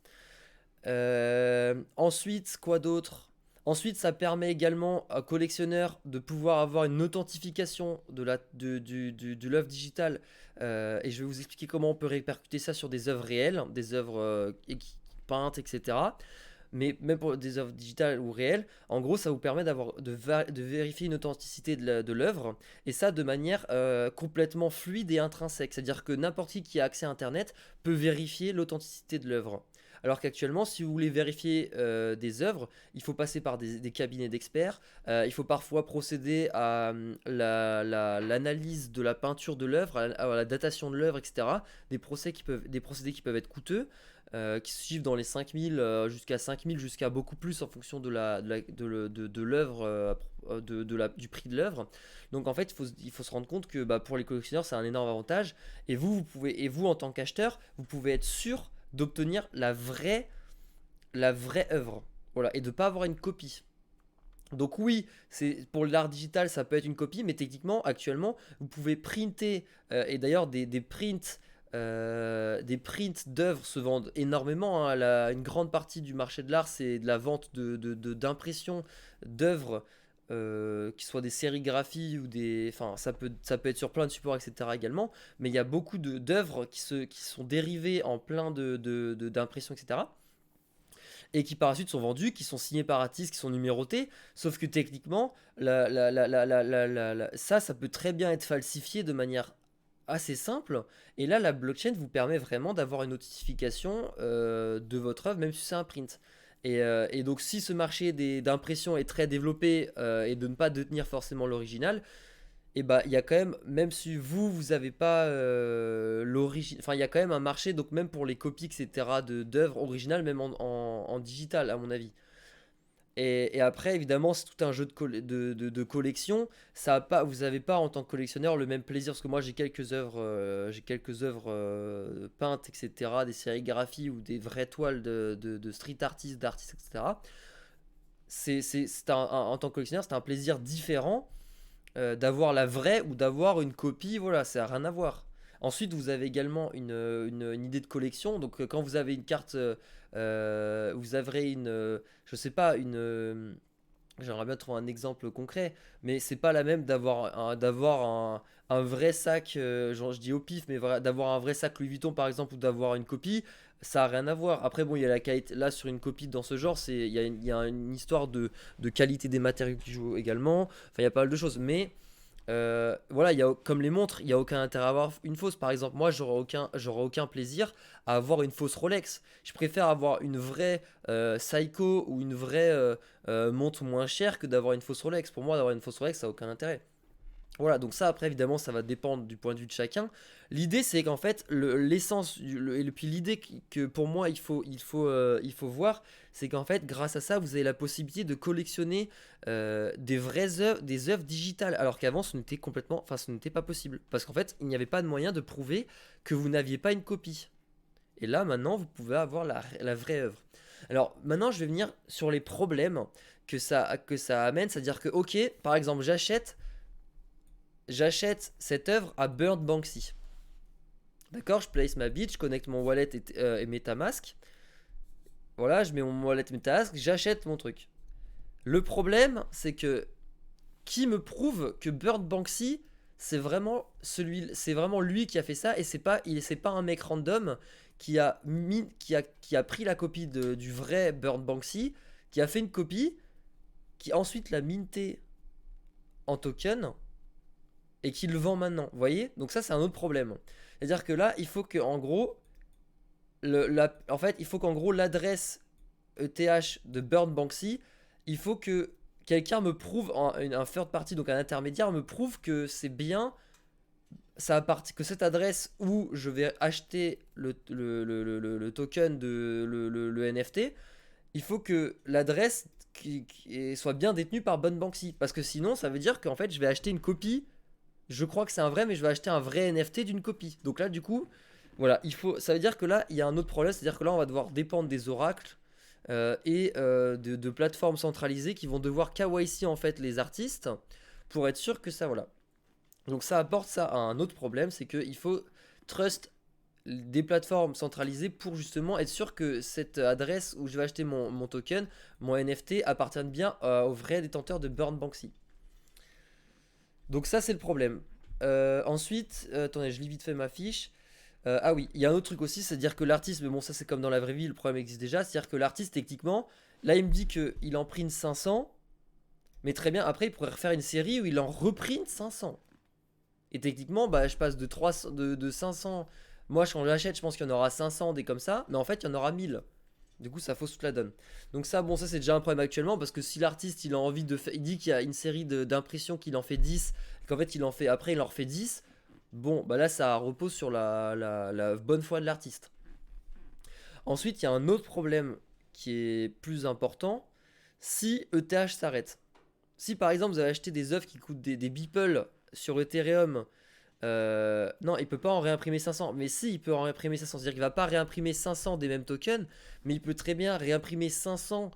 Ensuite, quoi d'autre? Ensuite, ça permet également à collectionneurs de pouvoir avoir une authentification de l'œuvre digitale. Et je vais vous expliquer comment on peut répercuter ça sur des œuvres réelles, des œuvres peintes, etc. Mais même pour des œuvres digitales ou réelles, en gros, ça vous permet de vérifier une authenticité de l'œuvre, et ça de manière complètement fluide et intrinsèque. C'est-à-dire que n'importe qui a accès à Internet peut vérifier l'authenticité de l'œuvre. Alors qu'actuellement, si vous voulez vérifier des œuvres, il faut passer par des cabinets d'experts. Il faut parfois procéder à l'analyse de la peinture de l'œuvre, à la datation de l'œuvre, etc. Des procédés qui peuvent être coûteux, qui se chiffrent dans les 5000 jusqu'à 5000, jusqu'à beaucoup plus en fonction de l'œuvre, du prix de l'œuvre. Donc en fait, il faut se rendre compte que bah, pour les collectionneurs, c'est un énorme avantage. Et vous, en tant qu'acheteur, vous pouvez être sûr d'obtenir la vraie œuvre. Voilà, et de ne pas avoir une copie. Donc oui, c'est pour l'art digital, ça peut être une copie, mais techniquement, actuellement, vous pouvez printer, et d'ailleurs des prints d'œuvres se vendent énormément, hein. Une grande partie du marché de l'art, c'est de la vente d'impressions d'œuvres, qui soient des sérigraphies ou des... Enfin, ça peut être sur plein de supports, etc. également, mais il y a beaucoup d'œuvres qui sont dérivées en plein d'impressions, etc. Et qui par la suite sont vendus, qui sont signés par artistes, qui sont numérotés, sauf que techniquement, ça peut très bien être falsifié de manière assez simple, et là la blockchain vous permet vraiment d'avoir une notification de votre œuvre, même si c'est un print. Et donc si ce marché d'impression est très développé, et de ne pas détenir forcément l'original, et bah il y a quand même si vous avez pas l'origine, enfin il y a quand même un marché, donc même pour les copies, etc., d'œuvres originales, même en digital à mon avis. Et après, évidemment, c'est tout un jeu de collection. Vous n'avez pas en tant que collectionneur le même plaisir, parce que moi j'ai quelques œuvres peintes, etc., des sérigraphies ou des vraies toiles de street artistes, d'artistes, etc. En tant que collectionneur, c'est un plaisir différent d'avoir la vraie ou d'avoir une copie. Voilà, ça n'a rien à voir. Ensuite, vous avez également une idée de collection. Donc, quand vous avez une carte, vous avez je sais pas, j'aimerais bien trouver un exemple concret, mais c'est pas la même d'avoir un vrai sac, genre je dis au pif, mais d'avoir un vrai sac Louis Vuitton par exemple, ou d'avoir une copie, ça a rien à voir. Après, bon, il y a la qualité, là sur une copie dans ce genre, il y a une histoire de qualité des matériaux qui joue également, enfin il y a pas mal de choses, mais Voilà, comme les montres, il n'y a aucun intérêt à avoir une fausse. Par exemple, moi, j'aurais aucun plaisir à avoir une fausse Rolex. Je préfère avoir une vraie Seiko ou une vraie montre moins chère que d'avoir une fausse Rolex. Pour moi, d'avoir une fausse Rolex, ça n'a aucun intérêt. Voilà, donc ça après évidemment ça va dépendre du point de vue de chacun. L'idée c'est qu'en fait l'essence et puis l'idée que pour moi il faut voir, c'est qu'en fait grâce à ça vous avez la possibilité de collectionner des vraies œuvres, des œuvres digitales, alors qu'avant ce n'était pas possible parce qu'en fait il n'y avait pas de moyen de prouver que vous n'aviez pas une copie. Et là maintenant vous pouvez avoir la vraie œuvre. Alors maintenant je vais venir sur les problèmes que ça amène, c'est-à-dire que ok par exemple j'achète cette œuvre à Bird Banksy. D'accord, je place ma bid, je connecte mon wallet et MetaMask. Voilà, je mets mon wallet MetaMask, j'achète mon truc. Le problème, c'est que qui me prouve que Bird Banksy, c'est vraiment lui qui a fait ça et c'est pas un mec random qui a pris la copie du vrai Bird Banksy, qui a fait une copie, qui ensuite l'a minté en token et qui le vend maintenant. Vous voyez? Donc ça, c'est un autre problème. C'est-à-dire que là, il faut que en gros, en fait, il faut qu'en gros l'adresse ETH de Bird Banksy, il faut que quelqu'un me prouve, un third party, donc un intermédiaire, me prouve que c'est bien que cette adresse où je vais acheter le token de le NFT, il faut que l'adresse soit bien détenue par Bird Banksy. Parce que sinon, ça veut dire qu'en fait, je vais acheter une copie. Je crois que c'est un vrai, mais je vais acheter un vrai NFT d'une copie. Donc là, du coup, voilà, ça veut dire que là, il y a un autre problème, c'est-à-dire que là, on va devoir dépendre des oracles et de plateformes centralisées qui vont devoir KYC en fait les artistes pour être sûr que ça, voilà. Donc ça apporte ça à un autre problème, c'est qu'il faut trust des plateformes centralisées pour justement être sûr que cette adresse où je vais acheter mon token, mon NFT, appartienne bien au vrai détenteur de Burn Banksy. Donc ça c'est le problème. Ensuite, attendez, je lis vite fait ma fiche. Ah oui, il y a un autre truc aussi, c'est-à-dire que l'artiste, mais bon ça c'est comme dans la vraie vie, le problème existe déjà, c'est-à-dire que l'artiste techniquement, là il me dit qu'il en print 500, mais très bien, après il pourrait refaire une série où il en reprint 500. Et techniquement, bah je passe de 300, de 500, moi quand j'achète je pense qu'il y en aura 500 des comme ça, mais en fait il y en aura 1000. Du coup, ça fausse toute la donne. Donc ça, bon, ça c'est déjà un problème actuellement parce que si l'artiste il a envie de faire, il dit qu'il y a une série d'impressions qu'il en fait 10, qu'en fait il en fait après il en refait 10, bon, bah là ça repose sur la bonne foi de l'artiste. Ensuite, il y a un autre problème qui est plus important. Si ETH s'arrête, si par exemple vous avez acheté des œuvres qui coûtent des Beeple sur Ethereum, non, il peut pas en réimprimer 500. Mais si, il peut en réimprimer 500. C'est-à-dire qu'il va pas réimprimer 500 des mêmes tokens, mais il peut très bien réimprimer 500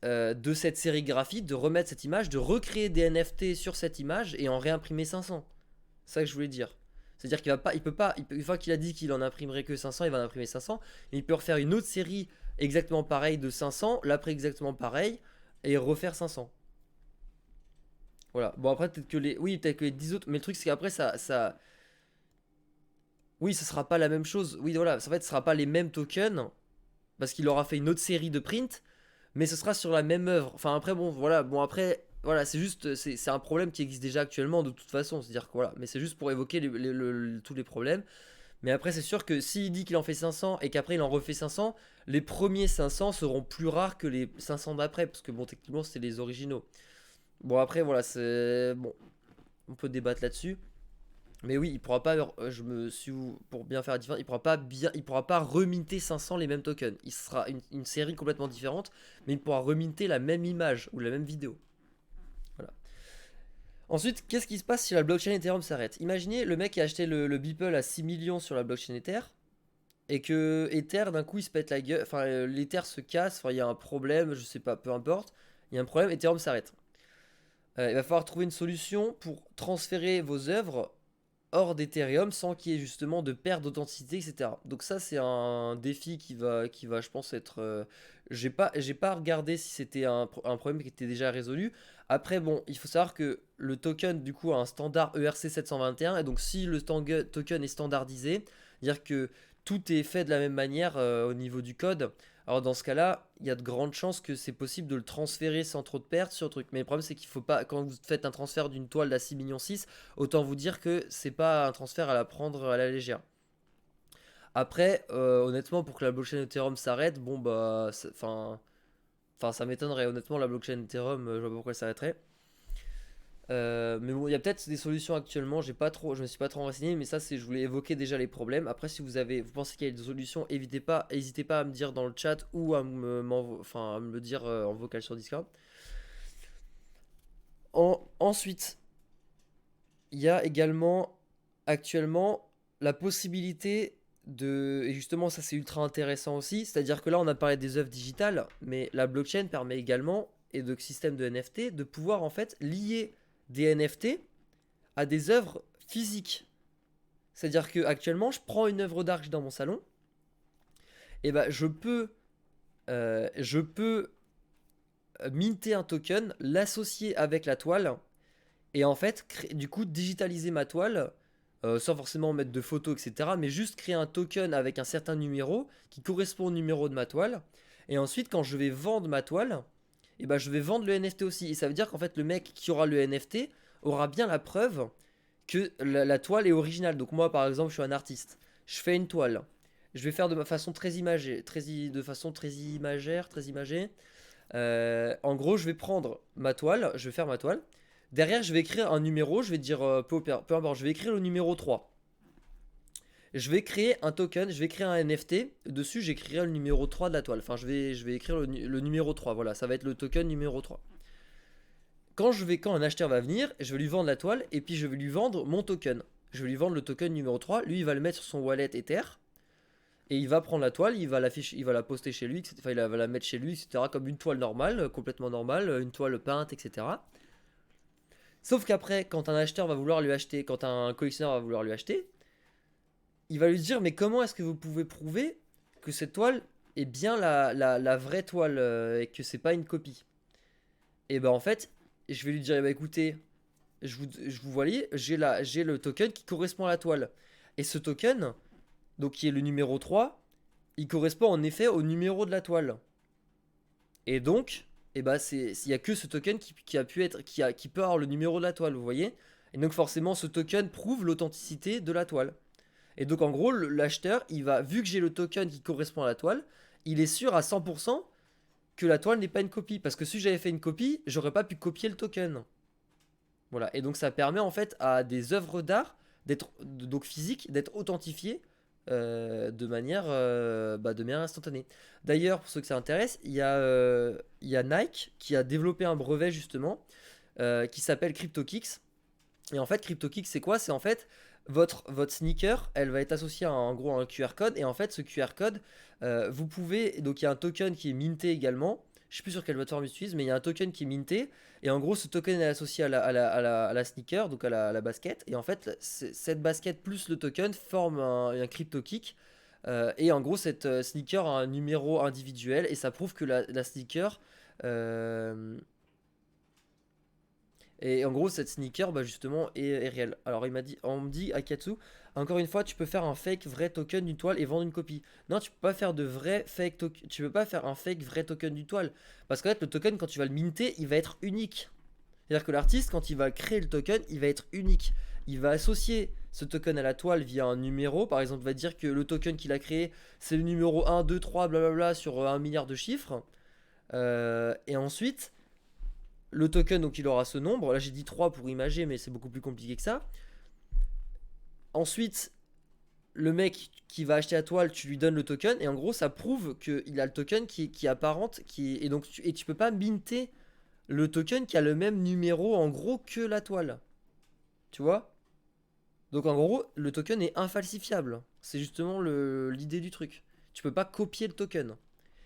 de cette sérigraphie, de remettre cette image, de recréer des NFT sur cette image et en réimprimer 500. C'est ça que je voulais dire. C'est-à-dire qu'il va pas, il peut pas, une fois qu'il a dit qu'il en imprimerait que 500, il va en imprimer 500. Mais il peut refaire une autre série exactement pareille de 500, l'après exactement pareil, et refaire 500. Voilà. Bon, après, peut-être que les 10 autres. Mais le truc, c'est qu'après, oui, ce sera pas la même chose. Oui, voilà. En fait, ce sera pas les mêmes tokens. Parce qu'il aura fait une autre série de prints. Mais ce sera sur la même œuvre. Enfin, après, bon, voilà. Bon, après, voilà. C'est juste. C'est un problème qui existe déjà actuellement, de toute façon. C'est-à-dire que voilà. Mais c'est juste pour évoquer tous les problèmes. Mais après, c'est sûr que s'il dit qu'il en fait 500 et qu'après il en refait 500, les premiers 500 seront plus rares que les 500 d'après. Parce que bon, techniquement, c'est les originaux. Bon, après, voilà, c'est. Bon, on peut débattre là-dessus. Mais oui, il pourra pas. Pour bien faire la différence, il pourra pas reminter 500 les mêmes tokens. Il sera une série complètement différente, mais il pourra reminter la même image ou la même vidéo. Voilà. Ensuite, qu'est-ce qui se passe si la blockchain Ethereum s'arrête? Imaginez le mec qui a acheté le Beeple à 6 millions sur la blockchain Ether et que Ether d'un coup il se pète la gueule, enfin l'Ether se casse, enfin il y a un problème, je sais pas, peu importe. Il y a un problème, Ethereum s'arrête. Il va falloir trouver une solution pour transférer vos œuvres hors d'Ethereum sans qu'il y ait justement de perte d'authenticité, etc. Donc ça c'est un défi qui va je pense être... j'ai pas regardé si c'était un problème qui était déjà résolu. Après bon, il faut savoir que le token du coup a un standard ERC 721 et donc si le token est standardisé, c'est-à-dire que tout est fait de la même manière au niveau du code. Alors dans ce cas-là, il y a de grandes chances que c'est possible de le transférer sans trop de pertes sur le truc. Mais le problème c'est qu'il faut pas, quand vous faites un transfert d'une toile d'à 6 millions 6, autant vous dire que c'est pas un transfert à la prendre à la légère. Après, honnêtement, pour que la blockchain Ethereum s'arrête, bon bah, enfin, ça m'étonnerait. Honnêtement, la blockchain Ethereum, je vois pas pourquoi elle s'arrêterait. Mais bon, il y a peut-être des solutions actuellement. Je me suis pas trop renseigné, mais ça, c'est, je voulais évoquer déjà les problèmes. Après, si vous pensez qu'il y a des solutions, n'hésitez pas à me dire dans le chat ou enfin, à me le dire en vocal sur Discord. Ensuite, il y a également actuellement la possibilité et justement, ça c'est ultra intéressant aussi. C'est-à-dire que là, on a parlé des œuvres digitales, mais la blockchain permet également, et de système de NFT, de pouvoir en fait lier des NFT à des œuvres physiques. C'est-à-dire que actuellement, je prends une œuvre d'art dans mon salon, et ben je peux minter un token, l'associer avec la toile, et en fait, du coup, digitaliser ma toile, sans forcément mettre de photos, etc. Mais juste créer un token avec un certain numéro qui correspond au numéro de ma toile. Et ensuite, quand je vais vendre ma toile, et ben, je vais vendre le NFT aussi. Et ça veut dire qu'en fait, le mec qui aura le NFT aura bien la preuve que la toile est originale. Donc moi, par exemple, je suis un artiste. Je fais une toile. Je vais faire de façon très imagée, de façon très imagère, très imagée. En gros, je vais prendre ma toile, je vais faire ma toile. Derrière, je vais écrire un numéro, je vais dire, peu importe, je vais écrire le numéro 3. Je vais créer un token, je vais créer un NFT. Dessus, j'écrirai le numéro 3 de la toile. Enfin, je vais écrire le numéro 3. Voilà, ça va être le token numéro 3. Quand un acheteur va venir, je vais lui vendre la toile et puis je vais lui vendre mon token. Je vais lui vendre le token numéro 3. Lui, il va le mettre sur son wallet Ether. Et il va prendre la toile, il va la poster chez lui, etc. Enfin, il va la mettre chez lui, etc. Comme une toile normale, complètement normale, une toile peinte, etc. Sauf qu'après, quand un acheteur va vouloir lui acheter, quand un collectionneur va vouloir lui acheter, il va lui dire mais comment est-ce que vous pouvez prouver que cette toile est bien la vraie toile et que c'est pas une copie. Et ben en fait, je vais lui dire bah écoutez, je vous voyez, j'ai le token qui correspond à la toile. Et ce token, donc qui est le numéro 3, il correspond en effet au numéro de la toile. Et donc, et bah il y a que ce token qui peut avoir le numéro de la toile, vous voyez. Et donc forcément, ce token prouve l'authenticité de la toile. Et donc en gros, l'acheteur, vu que j'ai le token qui correspond à la toile, il est sûr à 100% que la toile n'est pas une copie. Parce que si j'avais fait une copie, j'aurais pas pu copier le token. Voilà. Et donc ça permet en fait à des œuvres d'art d'être donc physiques, d'être authentifiées de manière instantanée. D'ailleurs, pour ceux que ça intéresse, il y a Nike qui a développé un brevet justement qui s'appelle CryptoKicks. Et en fait, CryptoKicks, c'est quoi? C'est en fait votre sneaker, elle va être associée à en gros un QR code. Et en fait, ce QR code, vous pouvez. Donc, il y a un token qui est minté également. Je suis plus sur quelle plateforme ils utilisent, mais il y a un token qui est minté. Et en gros, ce token est associé à la sneaker, donc à la basket. Et en fait, cette basket plus le token forment un CryptoKick. Et en gros, cette sneaker a un numéro individuel. Et ça prouve que la sneaker. Et en gros, cette sneaker, bah justement, est réelle. Alors, on me dit, Akatsu, encore une fois, tu peux faire un fake vrai token d'une toile et vendre une copie. Non, tu peux pas faire de vrai fake token. Tu peux pas faire un fake vrai token d'une toile. Parce qu'en fait, le token, quand tu vas le minter, il va être unique. C'est-à-dire que l'artiste, quand il va créer le token, il va être unique. Il va associer ce token à la toile via un numéro. Par exemple, il va dire que le token qu'il a créé, c'est le numéro 1, 2, 3, blablabla, sur un milliard de chiffres. Et ensuite, le token, donc il aura ce nombre. Là, j'ai dit 3 pour imager, mais c'est beaucoup plus compliqué que ça. Ensuite, le mec qui va acheter la toile, tu lui donnes le token. Et en gros, ça prouve qu'il a le token qui est apparente. Et donc, tu peux pas minter le token qui a le même numéro, en gros, que la toile. Tu vois? Donc, en gros, le token est infalsifiable. C'est justement l'idée du truc. Tu peux pas copier le token.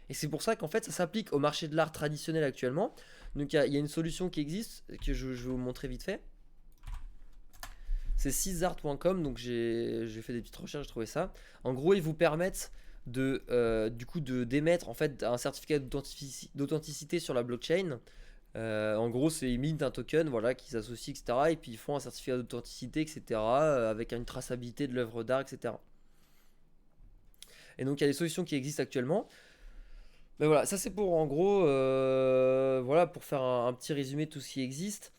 Et c'est pour ça qu'en fait ça s'applique au marché de l'art traditionnel actuellement. Donc il y a une solution qui existe que je vais vous montrer vite fait. C'est 6art.com, donc j'ai fait des petites recherches, j'ai trouvé ça. En gros, ils vous permettent du coup d'émettre en fait un certificat d'authenticité sur la blockchain. En gros, c'est ils mintent un token, voilà, qui s'associe, etc. Et puis ils font un certificat d'authenticité, etc. Avec une traçabilité de l'œuvre d'art, etc. Et donc il y a des solutions qui existent actuellement. Mais voilà, ça c'est pour en gros, voilà, pour faire un petit résumé de tout ce qui existe.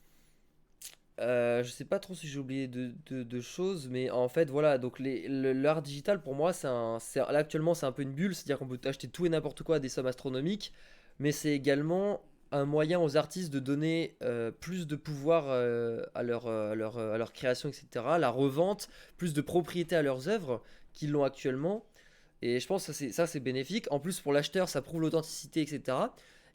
Je sais pas trop si j'ai oublié de choses, mais en fait, voilà, donc l'art digital pour moi, là actuellement c'est un peu une bulle, c'est-à-dire qu'on peut acheter tout et n'importe quoi à des sommes astronomiques, mais c'est également un moyen aux artistes de donner plus de pouvoir à leur création, etc., la revente, plus de propriété à leurs œuvres qu'ils l'ont actuellement. Et je pense que ça, c'est bénéfique. En plus, pour l'acheteur, ça prouve l'authenticité, etc.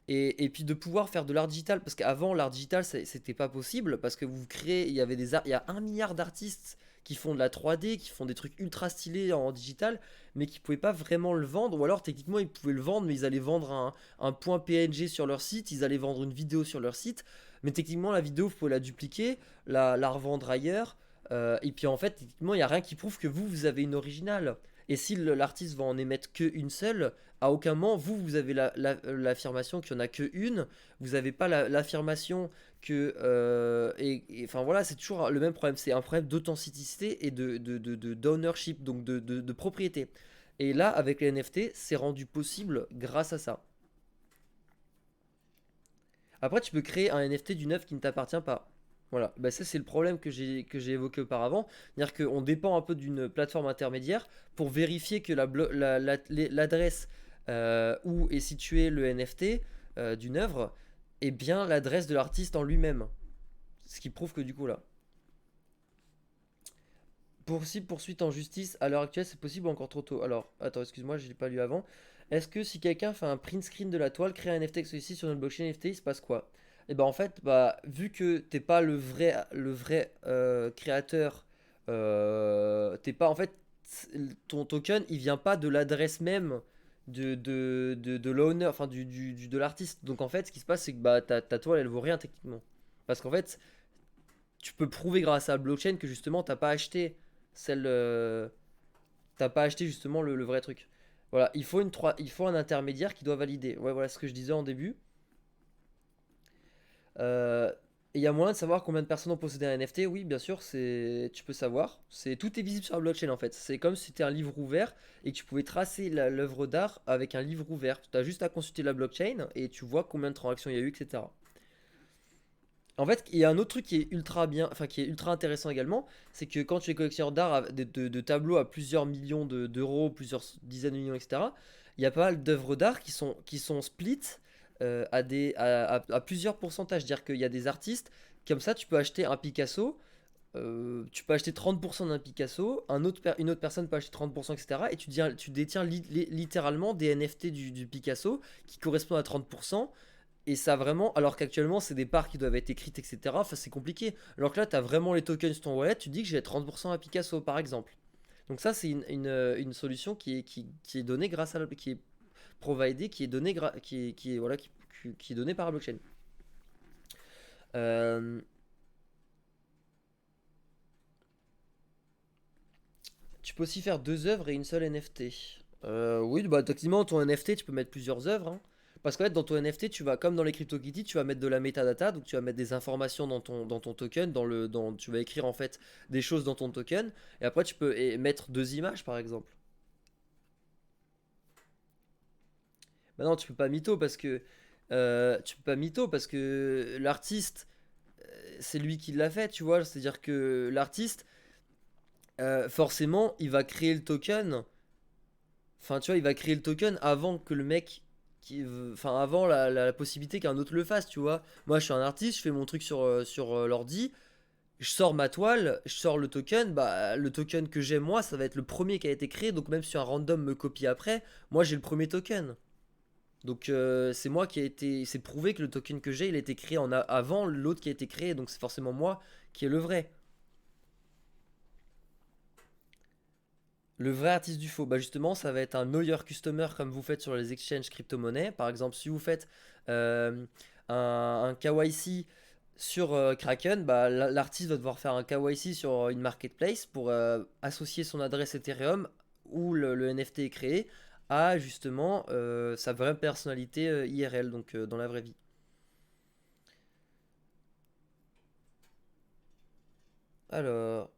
Et puis de pouvoir faire de l'art digital, parce qu'avant, l'art digital, c'était pas possible, parce que vous créez, il y avait il y a 1 milliard d'artistes qui font de la 3D, qui font des trucs ultra stylés en digital, mais qui pouvaient pas vraiment le vendre, ou alors techniquement ils pouvaient le vendre, mais ils allaient vendre un point PNG sur leur site, ils allaient vendre une vidéo sur leur site, mais techniquement la vidéo, vous pouvez la dupliquer, la revendre ailleurs, et puis en fait, techniquement, il n'y a rien qui prouve que vous avez une originale. Et si l'artiste va en émettre qu'une seule, à aucun moment, vous avez l'affirmation qu'il n'y en a qu'une, vous n'avez pas l'affirmation que... enfin voilà, c'est toujours le même problème, c'est un problème d'authenticité et d'ownership, donc de propriété. Et là, avec les NFT, c'est rendu possible grâce à ça. Après, tu peux créer un NFT d'une œuvre qui ne t'appartient pas. Voilà, bah ça c'est le problème que j'ai évoqué auparavant, c'est-à-dire qu'on dépend un peu d'une plateforme intermédiaire pour vérifier que l'adresse où est situé le NFT d'une œuvre est bien l'adresse de l'artiste en lui-même. Ce qui prouve que du coup là, possible poursuite en justice à l'heure actuelle, c'est possible ou encore trop tôt? Alors, attends, excuse-moi, je l'ai pas lu avant. Est-ce que si quelqu'un fait un print screen de la toile, crée un NFT avec celui-ci sur une blockchain NFT, il se passe quoi? Et ben en fait, bah vu que t'es pas le vrai créateur, t'es pas en fait ton token, il vient pas de l'adresse même de l'owner, enfin de l'artiste. Donc en fait, ce qui se passe, c'est que bah ta toile, elle vaut rien techniquement, parce qu'en fait, tu peux prouver grâce à la blockchain que justement t'as pas acheté celle t'as pas acheté justement le vrai truc. Voilà, il faut un intermédiaire qui doit valider. Ouais, voilà ce que je disais en début. Et il y a moyen de savoir combien de personnes ont possédé un NFT. Oui, bien sûr, tu peux savoir. Tout est visible sur la blockchain en fait. C'est comme si c'était un livre ouvert et que tu pouvais tracer l'œuvre d'art avec un livre ouvert. Tu as juste à consulter la blockchain et tu vois combien de transactions il y a eu, etc. En fait, il y a un autre truc qui est ultra bien, enfin qui est ultra intéressant également, c'est que quand tu es collectionneur d'art de tableaux à plusieurs millions d'euros, plusieurs dizaines de millions, etc., il y a pas mal d'œuvres d'art qui sont split à plusieurs pourcentages. C'est-à-dire qu'il y a des artistes, comme ça, tu peux acheter un Picasso, tu peux acheter 30% d'un Picasso, une autre personne peut acheter 30%, etc. Et tu détiens littéralement des NFT du Picasso qui correspondent à 30%. Et ça vraiment, alors qu'actuellement c'est des parts qui doivent être écrites, etc. Enfin c'est compliqué. Alors que là t'as vraiment les tokens sur ton wallet, tu dis que j'ai 30% à Picasso par exemple. Donc ça c'est une solution qui est donnée grâce à qui est providée, qui est donnée voilà, qui est donnée par la blockchain. Euh, Tu peux aussi faire deux œuvres et une seule NFT. Oui, bah techniquement ton NFT tu peux mettre plusieurs œuvres, hein. Parce qu'en fait dans ton NFT tu vas comme dans les CryptoKitties tu vas mettre de la metadata, donc tu vas mettre des informations dans ton token, tu vas écrire en fait des choses dans ton token et après tu peux mettre deux images par exemple. Bah non tu peux pas mytho parce que l'artiste c'est lui qui l'a fait, tu vois, c'est à dire que l'artiste forcément il va créer le token. Enfin, tu vois, il va créer le token avant que le mec enfin, avant la possibilité qu'un autre le fasse, tu vois. Moi, je suis un artiste, je fais mon truc sur l'ordi, je sors ma toile, je sors le token, bah, le token que j'ai moi, ça va être le premier qui a été créé, donc même si un random me copie après, moi j'ai le premier token. Donc c'est moi qui a été. C'est prouvé que le token que j'ai, il a été créé avant l'autre qui a été créé, donc c'est forcément moi qui est le vrai. Le vrai artiste du faux, bah justement, ça va être un know your customer comme vous faites sur les exchanges crypto-monnaies. Par exemple, si vous faites euh, un KYC sur Kraken, bah, l'artiste va devoir faire un KYC sur une marketplace pour associer son adresse Ethereum où le NFT est créé à justement sa vraie personnalité IRL, donc dans la vraie vie. Alors,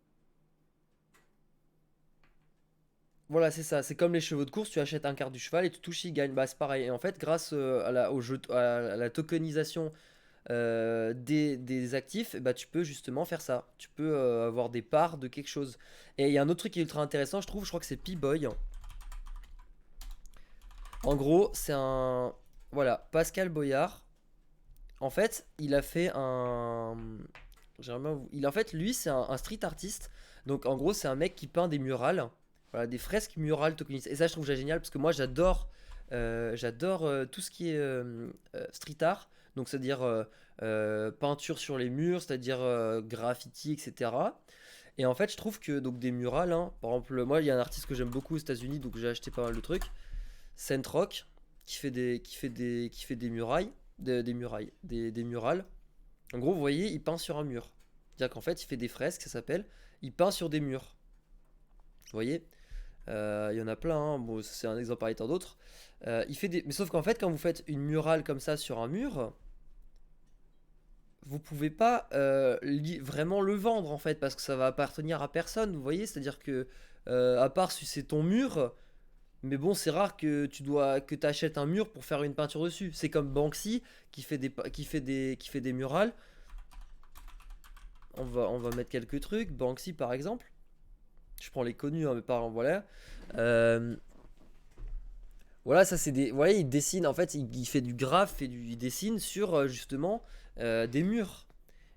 Voilà, c'est ça. C'est comme les chevaux de course, tu achètes un quart du cheval et tu touches, il gagne. Bah, c'est pareil. Et en fait, grâce au jeu, à la tokenisation des actifs, eh bah, tu peux justement faire ça. Tu peux avoir des parts de quelque chose. Et il y a un autre truc qui est ultra intéressant, je trouve. Je crois que c'est P-Boy. En gros, c'est un. Voilà, Pascal Boyard. En fait, il a fait un. En fait, lui, c'est un street artiste. Donc, en gros, c'est un mec qui peint des murales. Voilà, des fresques murales tokenisées. Et ça, je trouve ça génial parce que moi, j'adore tout ce qui est street art. Donc, c'est-à-dire peinture sur les murs, c'est-à-dire graffiti, etc. Et en fait, je trouve que donc des murales, hein, par exemple, moi, il y a un artiste que j'aime beaucoup aux États-Unis, donc j'ai acheté pas mal de trucs. Saint Rock, qui fait des murailles, des murales. En gros, vous voyez, il peint sur un mur. C'est-à-dire qu'en fait, il fait des fresques, ça s'appelle. Il peint sur des murs. Vous voyez. Il y en a plein, hein. Bon, c'est un exemple parmi tant d'autres. Mais sauf qu'en fait, quand vous faites une murale comme ça sur un mur, vous pouvez pas vraiment le vendre en fait, parce que ça va appartenir à personne, vous voyez. C'est-à-dire que, à part si c'est ton mur, mais bon, c'est rare que tu achètes un mur pour faire une peinture dessus. C'est comme Banksy qui fait des murales. On va mettre quelques trucs. Banksy par exemple. Je prends les connus, hein, mais par exemple, voilà. Euh, voilà, ça c'est des. Vous voyez, il dessine, en fait, il fait du graphe il dessine sur justement des murs.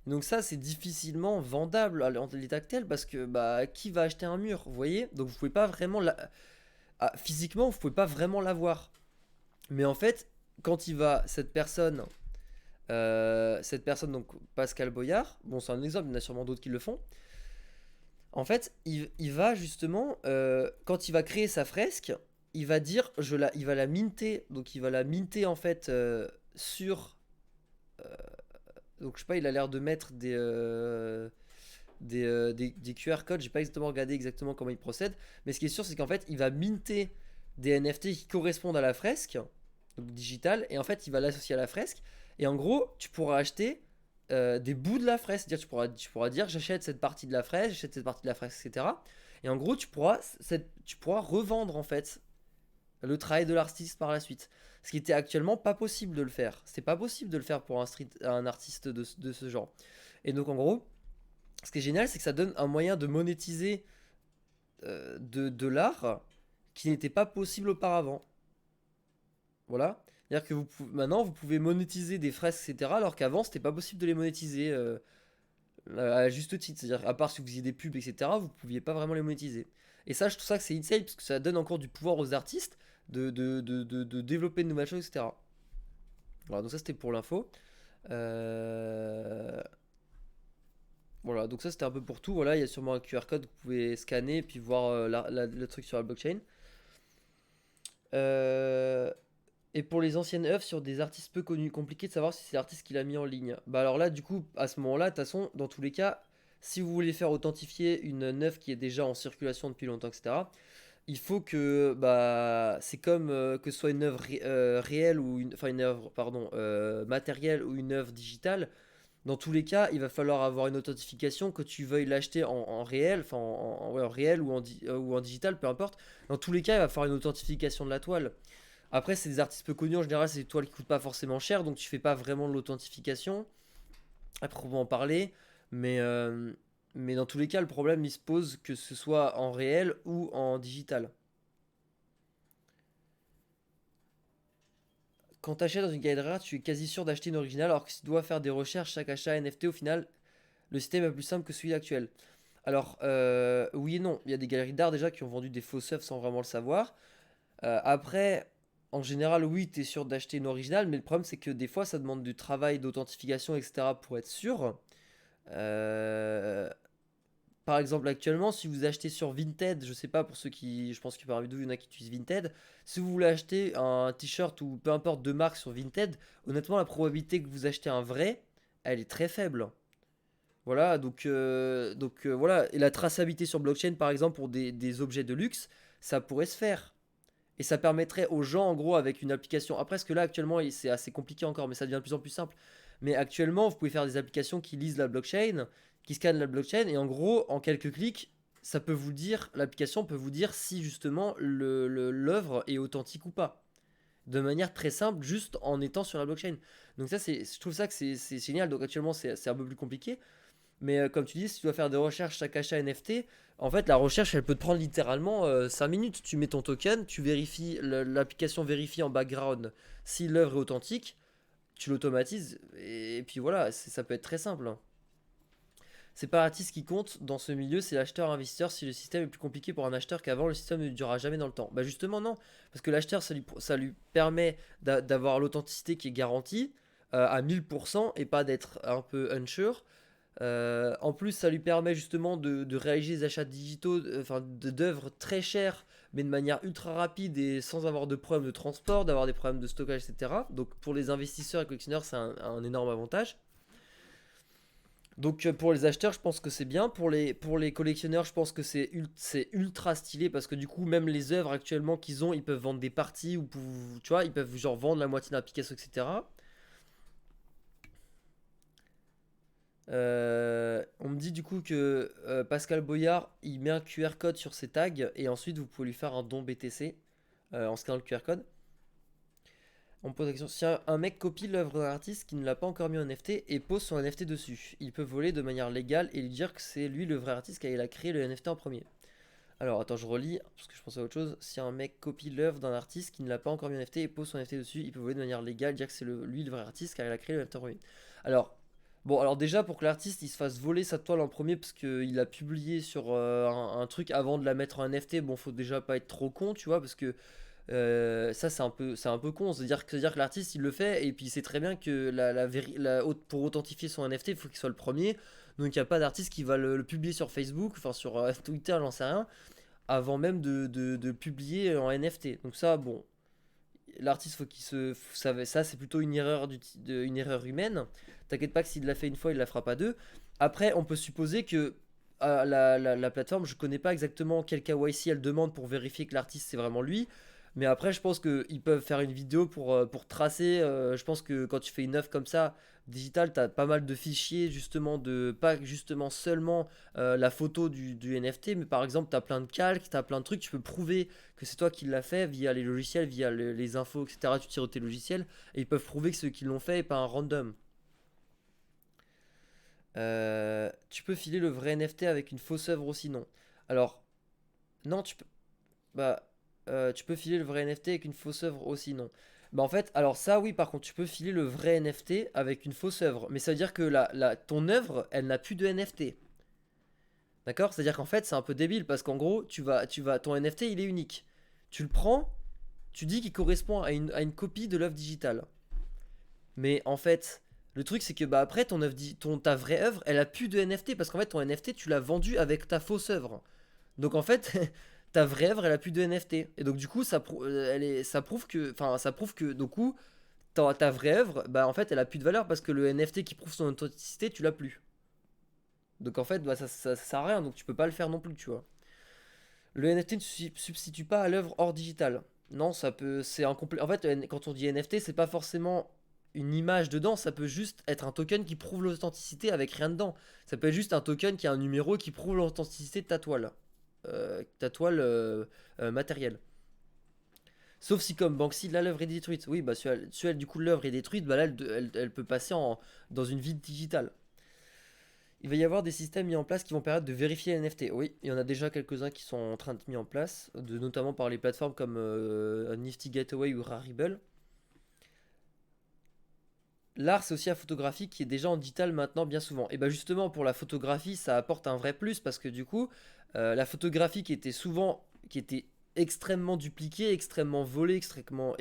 Donc ça, c'est difficilement vendable en l'état actuel parce que bah qui va acheter un mur, vous voyez? Donc vous pouvez pas vraiment physiquement, vous pouvez pas vraiment l'avoir. Mais en fait, quand il va, cette personne, donc Pascal Boyard, bon, c'est un exemple, il y en a sûrement d'autres qui le font. En fait, il va justement, quand il va créer sa fresque, il va dire, il va la minter, donc il va la minter en fait sur, donc je sais pas, il a l'air de mettre des QR codes, j'ai pas exactement regardé exactement comment il procède, mais ce qui est sûr, c'est qu'en fait, il va minter des NFT qui correspondent à la fresque, donc digital, et en fait, il va l'associer à la fresque, et en gros, tu pourras acheter des bouts de la fresque, c'est-à-dire tu pourras dire j'achète cette partie de la fresque, j'achète cette partie de la fresque, etc. Et en gros, tu pourras revendre en fait le travail de l'artiste par la suite. Ce qui était actuellement pas possible de le faire. C'est pas possible de le faire pour un artiste de ce genre. Et donc en gros, ce qui est génial, c'est que ça donne un moyen de monétiser de l'art qui n'était pas possible auparavant. Voilà. C'est-à-dire que maintenant, vous pouvez monétiser des fresques, etc. Alors qu'avant, c'était pas possible de les monétiser à juste titre. C'est-à-dire, à part si vous faisiez des pubs, etc., vous pouviez pas vraiment les monétiser. Et ça, je trouve ça que c'est insane, parce que ça donne encore du pouvoir aux artistes de développer de nouvelles choses, etc. Voilà, donc ça, c'était pour l'info. Euh, Voilà, donc ça, c'était un peu pour tout. Voilà, il y a sûrement un QR code que vous pouvez scanner, puis voir le truc sur la blockchain. Euh, Et pour les anciennes œuvres sur des artistes peu connus, compliqué de savoir si c'est l'artiste qui l'a mis en ligne. Bah alors là, du coup, à ce moment-là, de toute façon, dans tous les cas, si vous voulez faire authentifier une œuvre qui est déjà en circulation depuis longtemps, etc., il faut que, bah, c'est comme que ce soit une œuvre réelle ou enfin une œuvre, pardon, matérielle ou une œuvre digitale. Dans tous les cas, il va falloir avoir une authentification que tu veuilles l'acheter en réel, enfin ouais, en réel ou en digital, peu importe. Dans tous les cas, il va falloir une authentification de la toile. Après, c'est des artistes peu connus en général, c'est des toiles qui coûtent pas forcément cher, donc tu fais pas vraiment de l'authentification, à proprement parler. Mais, euh, mais dans tous les cas, le problème il se pose que ce soit en réel ou en digital. Quand tu achètes dans une galerie rare, tu es quasi sûr d'acheter une originale, alors que si tu dois faire des recherches chaque achat NFT, au final, le système est plus simple que celui actuel. Alors, oui et non, il y a des galeries d'art déjà qui ont vendu des fausses œuvres sans vraiment le savoir. Après, en général, oui, tu es sûr d'acheter une originale, mais le problème c'est que des fois ça demande du travail d'authentification, etc. pour être sûr. Euh, Par exemple, actuellement, si vous achetez sur Vinted, je sais pas pour ceux qui, je pense que parmi vous, il y en a qui utilisent Vinted. Si vous voulez acheter un t-shirt ou peu importe de marque sur Vinted, honnêtement, la probabilité que vous achetez un vrai, elle est très faible. Voilà, voilà. Et la traçabilité sur blockchain, par exemple, pour des objets de luxe, ça pourrait se faire. Et ça permettrait aux gens, en gros, avec une application. Après, ce que là, actuellement, c'est assez compliqué encore, mais ça devient de plus en plus simple. Mais actuellement, vous pouvez faire des applications qui lisent la blockchain, qui scannent la blockchain, et en gros, en quelques clics, ça peut vous dire, l'application peut vous dire si justement l'œuvre est authentique ou pas. De manière très simple, juste en étant sur la blockchain. Donc ça, je trouve ça que c'est génial. Donc actuellement, c'est un peu plus compliqué. Mais comme tu dis, si tu dois faire des recherches chaque achat NFT, en fait, la recherche, elle peut te prendre littéralement 5 minutes. Tu mets ton token, tu vérifies, l'application vérifie en background si l'œuvre est authentique, tu l'automatises, et puis voilà, ça peut être très simple, hein. C'est pas l'artiste qui compte dans ce milieu, c'est l'acheteur-investisseur. Si le système est plus compliqué pour un acheteur qu'avant, le système ne durera jamais dans le temps. Bah justement non, parce que l'acheteur, ça lui permet d'avoir l'authenticité qui est garantie à 1000% et pas d'être un peu unsure. En plus, ça lui permet justement de réaliser des achats digitaux, enfin d'œuvres très chères, mais de manière ultra rapide et sans avoir de problème de transport, d'avoir des problèmes de stockage, etc. Donc pour les investisseurs et collectionneurs, c'est un énorme avantage. Donc pour les acheteurs, je pense que c'est bien. Pour les collectionneurs, je pense que c'est ultra stylé parce que du coup, même les œuvres actuellement qu'ils ont, ils peuvent vendre des parties ou tu vois, ils peuvent genre vendre la moitié d'un Picasso, etc. On me dit du coup que Pascal Boyard, il met un QR code sur ses tags et ensuite vous pouvez lui faire un don BTC en scannant le QR code. On me pose la question, si un mec copie l'œuvre d'un artiste qui ne l'a pas encore mis en NFT et pose son NFT dessus, il peut voler de manière légale et lui dire que c'est lui le vrai artiste car il a créé le NFT en premier. Alors attends, je relis parce que je pensais à autre chose. Si un mec copie l'œuvre d'un artiste qui ne l'a pas encore mis en NFT et pose son NFT dessus, il peut voler de manière légale et dire que c'est lui le vrai artiste car il a créé le NFT en premier. Alors, bon, alors déjà pour que l'artiste il se fasse voler sa toile en premier parce qu'il a publié sur un truc avant de la mettre en NFT, bon, faut déjà pas être trop con, tu vois, parce que ça c'est un peu con, c'est-à-dire que l'artiste il le fait et puis il sait très bien que pour authentifier son NFT il faut qu'il soit le premier, donc il n'y a pas d'artiste qui va le publier sur Facebook, enfin sur Twitter, j'en sais rien, avant même de publier en NFT. Donc ça, bon, l'artiste faut qu'il ça c'est plutôt une erreur, une erreur humaine. T'inquiète pas que s'il l'a fait une fois, il la fera pas deux. Après, on peut supposer que la plateforme, je connais pas exactement quel KYC elle demande pour vérifier que l'artiste c'est vraiment lui. Mais après, je pense qu'ils peuvent faire une vidéo pour tracer. Je pense que quand tu fais une œuvre comme ça, digital, t'as pas mal de fichiers, justement, pas justement seulement la photo du NFT, mais par exemple, t'as plein de calques, t'as plein de trucs. Tu peux prouver que c'est toi qui l'as fait via les logiciels, via les infos, etc. Tu tires de tes logiciels. Et ils peuvent prouver que ceux qui l'ont fait est pas un random. Tu peux filer le vrai NFT avec une fausse œuvre aussi, non. Alors, non, bah, tu peux filer le vrai NFT avec une fausse œuvre aussi, non. Bah en fait, alors ça oui, par contre, tu peux filer le vrai NFT avec une fausse œuvre. Mais ça veut dire que ton œuvre, elle n'a plus de NFT. D'accord? C'est-à-dire qu'en fait, c'est un peu débile parce qu'en gros, ton NFT, il est unique. Tu le prends, tu dis qu'il correspond à une copie de l'œuvre digitale. Mais en fait, le truc c'est que bah après ta vraie œuvre, elle a plus de NFT parce qu'en fait ton NFT tu l'as vendu avec ta fausse œuvre. Donc en fait ta vraie œuvre elle a plus de NFT et donc du coup ça prouve que du coup ta vraie œuvre bah en fait elle a plus de valeur parce que le NFT qui prouve son authenticité tu l'as plus. Donc en fait bah, ça sert à rien donc tu peux pas le faire non plus tu vois. Le NFT ne substitue pas à l'œuvre hors digitale. Non, c'est un complet. En fait, quand on dit NFT, c'est pas forcément une image dedans, ça peut juste être un token qui prouve l'authenticité avec rien dedans. Ça peut être juste un token qui a un numéro qui prouve l'authenticité de ta toile matérielle. Sauf si comme Banksy, là l'œuvre est détruite. Oui, bah si elle, du coup l'œuvre est détruite, bah là elle peut passer dans une vide digitale. Il va y avoir des systèmes mis en place qui vont permettre de vérifier les NFT. Oui, il y en a déjà quelques-uns qui sont en train d'être mis en place, notamment par les plateformes comme Nifty Gateway ou Rarible. L'art, c'est aussi la photographie qui est déjà en digital maintenant bien souvent. Et bah justement, pour la photographie, ça apporte un vrai plus parce que du coup, la photographie qui était extrêmement dupliquée, extrêmement volée, extrêmement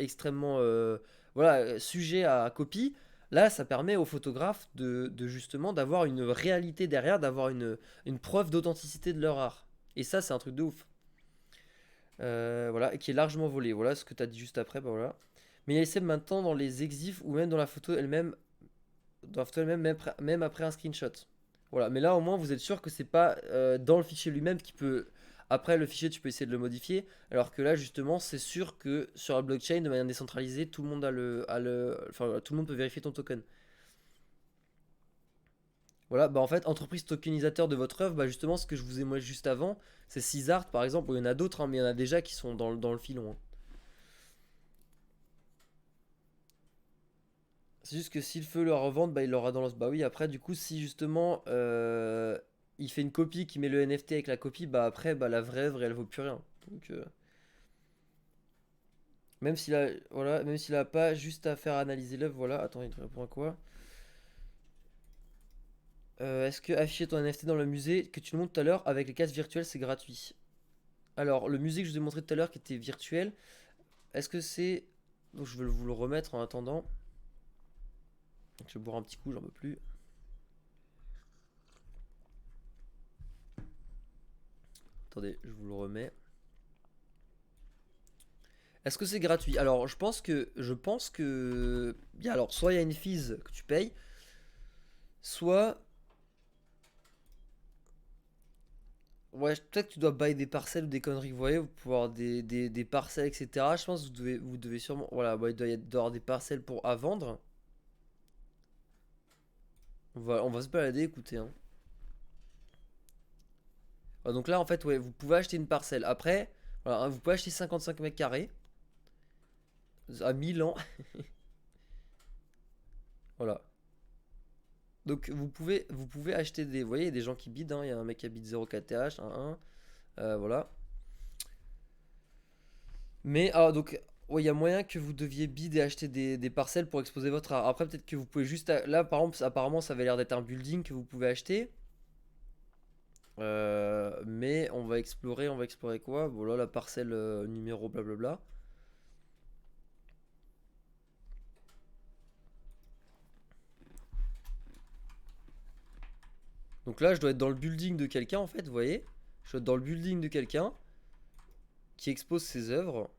voilà, sujet à copie, là, ça permet aux photographes de justement d'avoir une réalité derrière, d'avoir une preuve d'authenticité de leur art. Et ça, c'est un truc de ouf. Voilà, et qui est largement volé. Voilà ce que tu as dit juste après, bah voilà. Mais il y a les SEM maintenant dans les exifs ou même dans la photo elle-même, même après un screenshot. Voilà, mais là au moins vous êtes sûr que c'est pas dans le fichier lui-même qui peut. Après le fichier, tu peux essayer de le modifier, alors que là justement, c'est sûr que sur la blockchain, de manière décentralisée, tout le monde enfin tout le monde peut vérifier ton token. Voilà, bah en fait, entreprise tokenisateur de votre œuvre, bah justement, ce que je vous ai moi juste avant, c'est CISART par exemple, ou il y en a d'autres, hein, mais il y en a déjà qui sont dans le filon, hein. C'est juste que s'il veut le revendre, bah il l'aura dans l'os. Bah oui, après, du coup, si justement il fait une copie qui met le NFT avec la copie, bah après, bah la vraie œuvre, elle vaut plus rien. Donc, même s'il a, voilà, même s'il a pas juste à faire analyser l'œuvre, voilà. Attends, il te répond à quoi? Est-ce que afficher ton NFT dans le musée que tu nous montres tout à l'heure avec les cases virtuelles, c'est gratuit? Alors, le musée que je vous ai montré tout à l'heure qui était virtuel, est-ce que c'est. Donc, je vais vous le remettre en attendant. Donc, je vais boire un petit coup, j'en peux plus. Attendez, je vous le remets. Est-ce que c'est gratuit? Alors, je pense que alors soit il y a une fees que tu payes, soit ouais, peut-être que tu dois bailler des parcelles ou des conneries, vous voyez, vous pouvez avoir des parcelles, etc. Je pense que vous devez sûrement, voilà, ouais, il doit y avoir des parcelles pour à vendre. On va se balader, écoutez, hein. Ah, donc là, en fait, ouais, vous pouvez acheter une parcelle. Après, voilà, hein, vous pouvez acheter 55 mètres carrés à 1000 ans, voilà. Donc vous pouvez acheter des, vous voyez, il y a des gens qui bident, hein. Il y a un mec qui habite 0,4 TH, 1, voilà. Mais donc, ouais, il y a moyen que vous deviez bid et acheter des parcelles pour exposer votre art. Après, peut-être que vous pouvez juste. Là, par exemple, apparemment, ça avait l'air d'être un building que vous pouvez acheter. Mais on va explorer quoi? Bon, là, la parcelle numéro blablabla. Donc là, je dois être dans le building de quelqu'un, en fait, vous voyez? Je dois être dans le building de quelqu'un qui expose ses œuvres.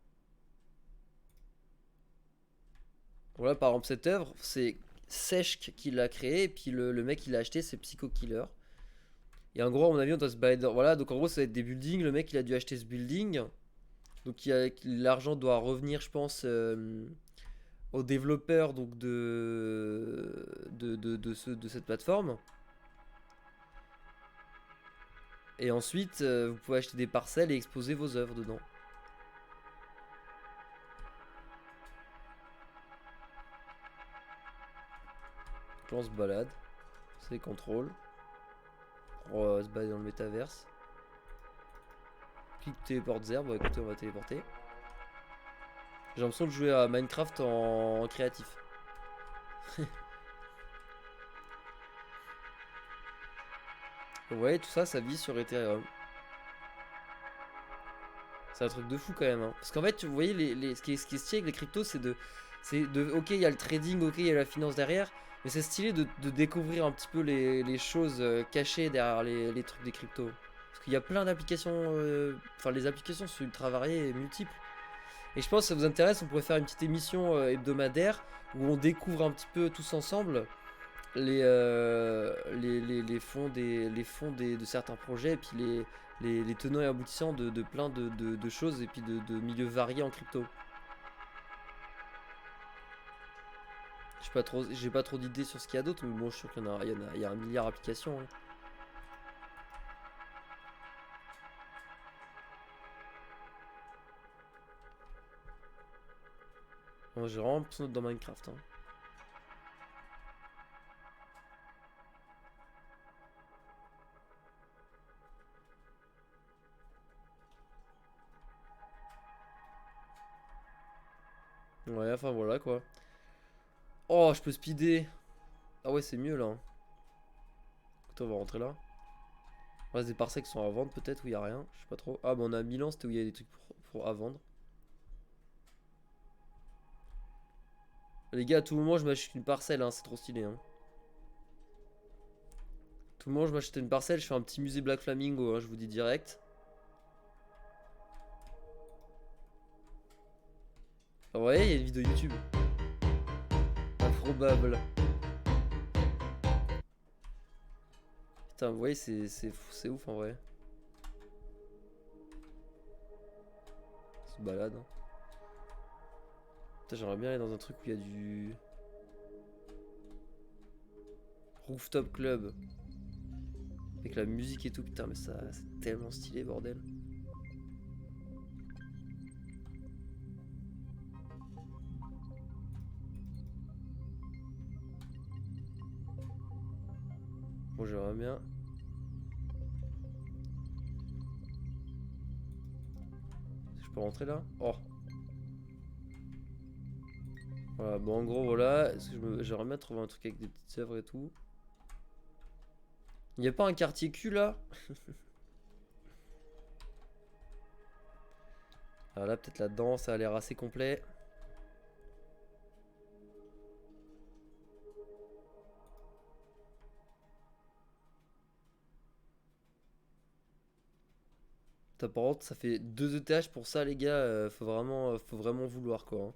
Voilà, par exemple, cette œuvre, c'est Seshk qui l'a créée, et puis le mec qui l'a acheté, c'est Psycho Killer. Et en gros, à mon avis, on doit se balader voilà, donc en gros, ça va être des buildings. Le mec, il a dû acheter ce building. Donc l'argent doit revenir, je pense, aux développeurs donc de cette plateforme. Et ensuite, vous pouvez acheter des parcelles et exposer vos œuvres dedans. Donc là, on se balade. C'est contrôle. Pour se balader dans le métaverse. Clique téléporte zère. Bon, écoutez, on va téléporter. J'ai l'impression de jouer à Minecraft en créatif. Vous voyez, tout ça, ça vit sur Ethereum. C'est un truc de fou quand même, hein. Parce qu'en fait, vous voyez, ce qui est stylé avec les cryptos, ok, il y a le trading, ok, il y a la finance derrière, mais c'est stylé de découvrir un petit peu les choses cachées derrière les trucs des cryptos. Parce qu'il y a plein d'applications, enfin, les applications sont ultra variées et multiples. Et je pense que ça vous intéresse, on pourrait faire une petite émission hebdomadaire où on découvre un petit peu tous ensemble les fonds de certains projets, et puis les tenants et aboutissants de plein de choses, et puis de milieux variés en crypto. J'ai pas trop d'idées sur ce qu'il y a d'autre, mais bon, je suis sûr qu'il y a un milliard d'applications, hein. Moi, j'ai vraiment l'impression d'être dans Minecraft, hein. Ouais, enfin voilà quoi. Oh, je peux speeder. Ah ouais, c'est mieux là, hein. Écoutez, on va rentrer là. Il reste des parcelles qui sont à vendre peut-être, où il y a rien, je sais pas trop. Ah bah on a Milan, c'était où il y a des trucs à vendre. Les gars, à tout moment, je m'achète une parcelle, hein, c'est trop stylé, hein. Tout le monde, je m'achète une parcelle, je fais un petit musée Black Flamingo, hein, je vous dis direct. Ah ouais, il y a une vidéo YouTube. Improbable. Putain, vous voyez, c'est ouf en vrai. On se balade, hein. Putain, j'aimerais bien aller dans un truc où il y a du. Rooftop Club. Avec la musique et tout, putain, mais ça, c'est tellement stylé, bordel. Bon, j'aimerais bien. Je peux rentrer là? Oh! Voilà, bon, en gros, voilà. J'aimerais bien trouver un truc avec des petites œuvres et tout. Y a pas un quartier cul là? Ah là, peut-être là-dedans, ça a l'air assez complet. Putain, par contre, ça fait 2 étages pour ça, les gars. Faut vraiment vouloir quoi, hein.